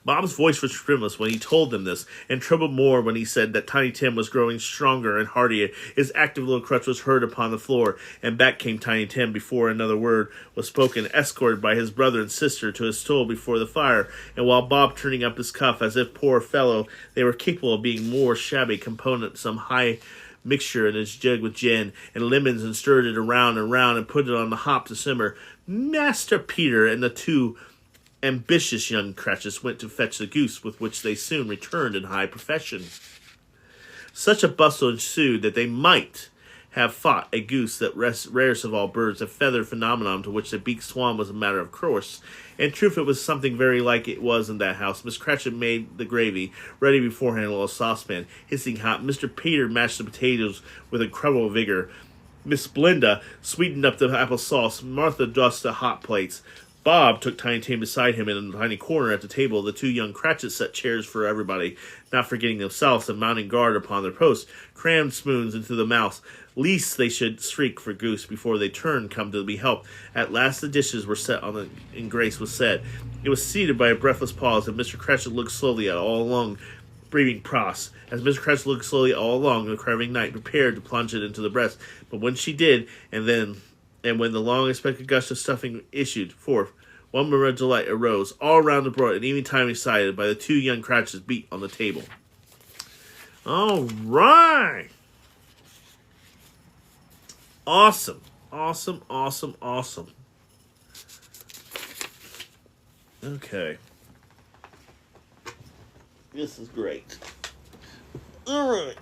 Bob's voice was tremulous when he told them this, and trembled more when he said that Tiny Tim was growing stronger and heartier. His active little crutch was heard upon the floor, and back came Tiny Tim before another word was spoken, escorted by his brother and sister to his stool before the fire, and while Bob turning up his cuff, as if, poor fellow, they were capable of being more shabby component, some high mixture in his jug with gin and lemons, and stirred it around and round and put it on the hop to simmer. Master Peter and the 2 ambitious young Cratchits went to fetch the goose, with which they soon returned in high profession. Such a bustle ensued that they might have thought a goose that rarest of all birds, a feathered phenomenon to which the beaked swan was a matter of course. In truth, it was something very like it was in that house. Miss Cratchit made the gravy, ready beforehand in a little saucepan, hissing hot. Mr. Peter mashed the potatoes with incredible vigor. Miss Belinda sweetened up the apple sauce. Martha dusted the hot plates. Bob took Tiny Tim beside him in a tiny corner at the table. The 2 young Cratchits set chairs for everybody, not forgetting themselves and mounting guard upon their posts, crammed spoons into the mouths, lest they should shriek for goose before they turned come to be helped. At last the dishes were set on and grace was said. It was seated by a breathless pause, and Mr. Cratchit looked slowly at all along, breathing pros, as Mr. Cratchit looked slowly all along the craving night, prepared to plunge it into the breast. But when she did, and when the long-expected gush of stuffing issued forth, one murmur of delight arose all around the board, and even time excited by the 2 young Cratchits beat on the table. All right. Awesome. Awesome, awesome, awesome. Okay. This is great. All right.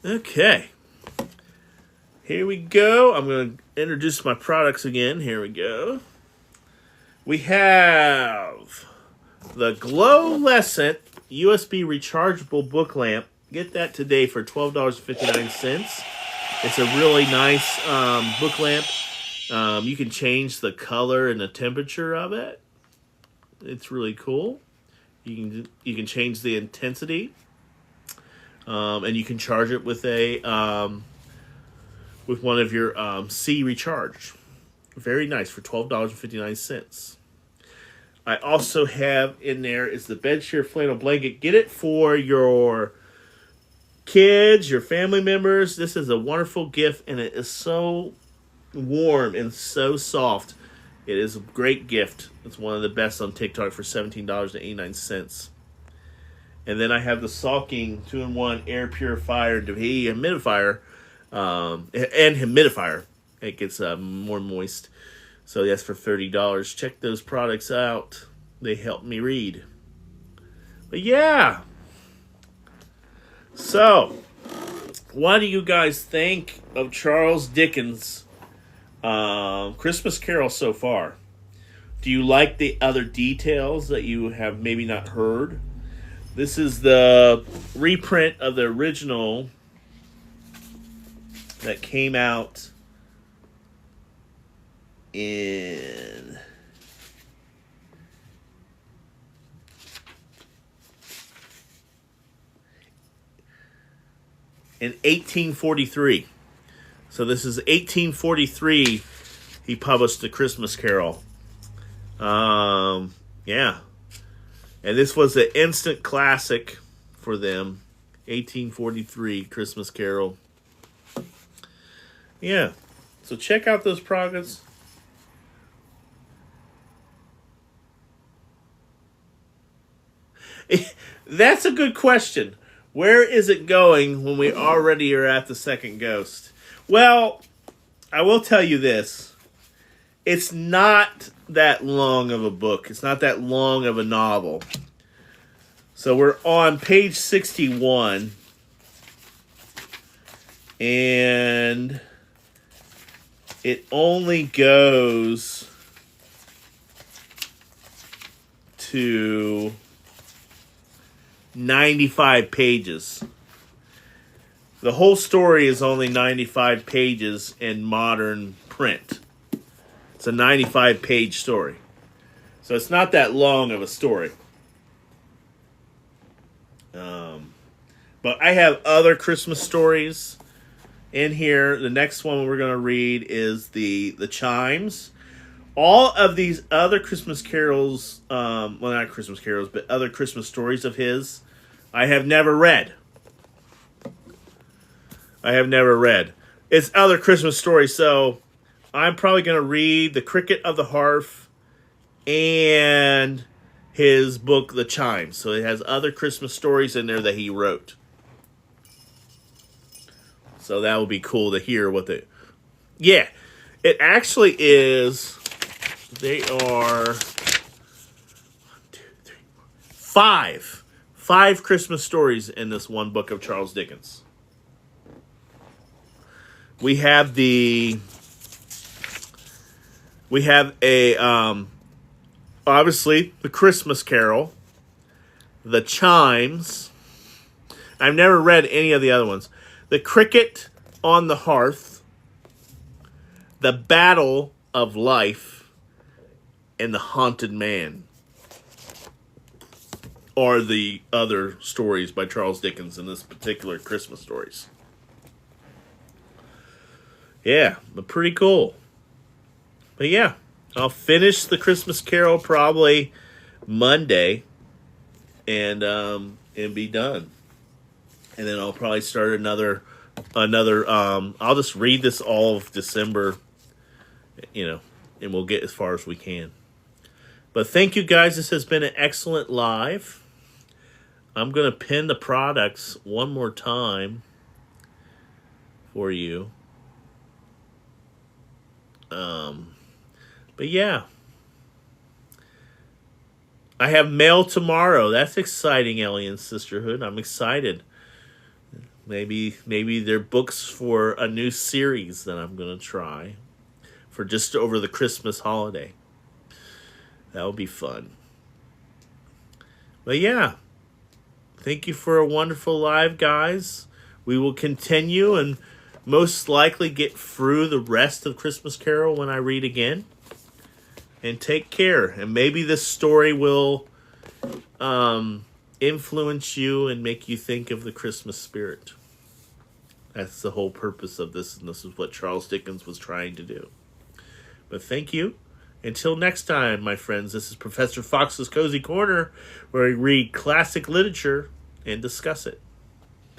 Okay. Here we go. I'm going to introduce my products again. Here we go. We have the Glow-Lescent USB rechargeable book lamp. Get that today for $12.59. It's a really nice book lamp. You can change the color and the temperature of it. It's really cool. You can change the intensity, and you can charge it with with one of your C recharge. Very nice for $12.59. I also have in there is the bedshear flannel blanket. Get it for your kids, your family members. This is a wonderful gift, and it is so warm and so soft. It is a great gift. It's one of the best on TikTok for $17.89. And then I have the Salking 2-in-1 air purifier, dehumidifier, and humidifier. It gets more moist. So that's for $30. Check those products out. They help me read. But yeah. So, what do you guys think of Charles Dickens' Christmas Carol so far? Do you like the other details that you have maybe not heard? This is the reprint of the original that came out in in 1843. So this is 1843. He published the Christmas Carol. Yeah, and this was an instant classic for them. 1843 Christmas Carol. Yeah, so check out those products. That's a good question. Where is it going when we already are at the second ghost? Well, I will tell you this. It's not that long of a book. It's not that long of a novel. So we're on page 61. And it only goes to 95 pages. The whole story is only 95 pages in modern print. It's a 95-page story. So it's not that long of a story. But I have other Christmas stories in here. The next one we're going to read is the chimes. All of these other Christmas carols, well, not Christmas carols, but other Christmas stories of his, I have never read. It's other Christmas stories, so I'm probably going to read The Cricket of the Hearth and his book, The Chimes. So it has other Christmas stories in there that he wrote. So that would be cool to hear what they... Yeah, it actually is... They are... 1, 2, 3, 4, 5 Christmas stories in this one book of Charles Dickens. We have obviously the Christmas Carol, the Chimes. I've never read any of the other ones. The Cricket on the Hearth, the Battle of Life, and the Haunted Man are the other stories by Charles Dickens in this particular Christmas stories. Yeah, but pretty cool. But yeah, I'll finish the Christmas Carol probably Monday and be done. And then I'll probably start another I'll just read this all of December, and we'll get as far as we can. But thank you guys. This has been an excellent live. I'm going to pin the products one more time for you. But yeah. I have mail tomorrow. That's exciting, Alien Sisterhood. I'm excited. Maybe they're books for a new series that I'm going to try for just over the Christmas holiday. That will be fun. But yeah, thank you for a wonderful live, guys. We will continue and most likely get through the rest of Christmas Carol when I read again. And take care. And maybe this story will influence you and make you think of the Christmas spirit. That's the whole purpose of this, and this is what Charles Dickens was trying to do. But thank you. Until next time, my friends, this is Professor Fox's Cozy Corner, where we read classic literature and discuss it.